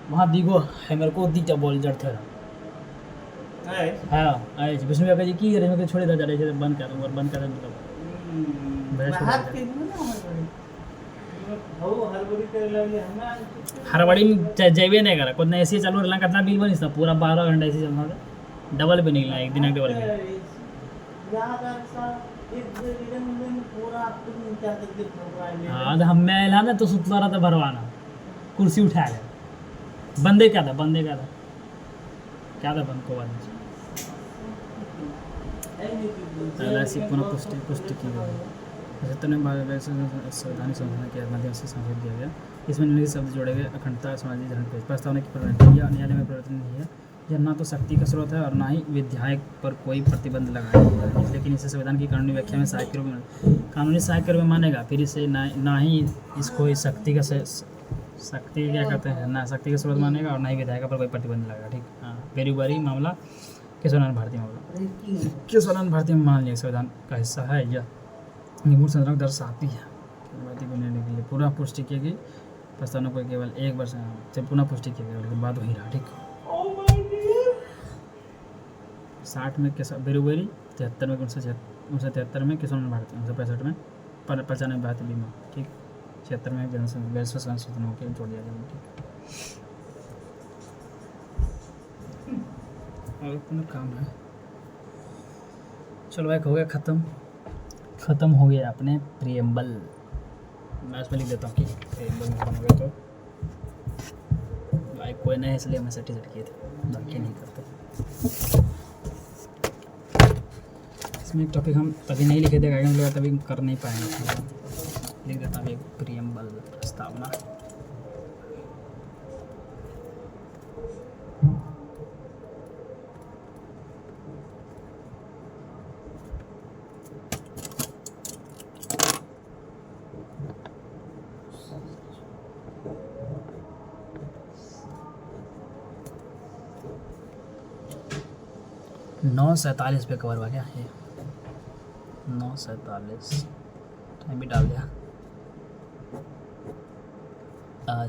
वहाँ दीगो है मेरे को दीटा बॉल जड़ था हाँ आए विष्णु भैया जी की रे मैं छोड़ दे जा रहे थे बंद कर और बंद कर मतलब बात के हो हरबड़ी कर लगे हमें हरबड़ी में जैबे नहीं करा कोई ऐसे चालू रहना कितना बिल बनी था पूरा 12 घंटा ऐसे चलना था डबल भी निकला एक दिन डबल भी हाँ हम मैं आया ना तो सुतला रहा था भरवाना कुर्सी उठा ले बंदे क्या था बंद को बाद LIC पुनः पुष्टि की गई। 75 में संवैधानिक संशोधन के माध्यम से संशोधित किया गया। इसमें निम्नलिखित शब्द जोड़े गए अखंडता सामाजिक धर्म पे प्रस्तावना की परिवर्तन या न्यायालय में परिवर्तन नहीं है। यह ना तो शक्ति का स्रोत है और ना ही विधायक पर कोई प्रतिबंध लगाया गया है, लेकिन इसे संविधान की कानूनी व्याख्या में सहायक के रूप में कानूनी सहायक के रूप में मानेगा। फिर इसे ना ही इसको शक्ति क्या कहते हैं ना शक्ति का स्रोत मानेगा और ना ही विधायक पर कोई प्रतिबंध लगाएगा। ठीक हाँ बेरोजगारी मामला केशवनाथ भारती में मान लिया संविधान का हिस्सा है यह मूल संरचना दर्शाती है। भारती को निर्णय के लिए पुनः पुष्टि की गई प्रस्तावना को केवल एक वर्ष से पुनः पुष्टि की गई लेकिन बात वही रहा। ठीक 60 में बेरोजगारी 73 में 1973 में केशवनाथ भारती 1965 में 95 भारतीय बीमा। ठीक 76 में वैश्विक संशोधन होकर जोड़ दिया गया। ठीक और अपना काम है चलो भाई हो गया ख़त्म हो गया अपने प्रियम्बल। मैं उसमें लिख देता हूँ कि प्रियम्बल में हो गया तो भाई कोई नहीं इसलिए मैं सर्टिफिकेट किए थे बाकी नहीं करते। इसमें एक टॉपिक हम तभी नहीं लिखे देगा हम लोग तभी कर नहीं पाएंगे। लिख देता हूँ एक प्रियम्बल प्रस्तावना 9:47 पे कवर हुआ क्या ये? 9:47 टाइम भी डाल दिया।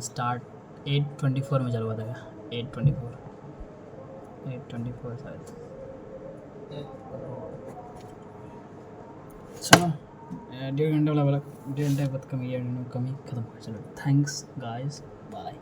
स्टार्ट 8:24 में चल हुआ था क्या? 8:24 शायद। चलो 1.5 घंटा वाला 1.5 घंटे बाद कमी खत्म हो। चलो थैंक्स गाइस, बाय।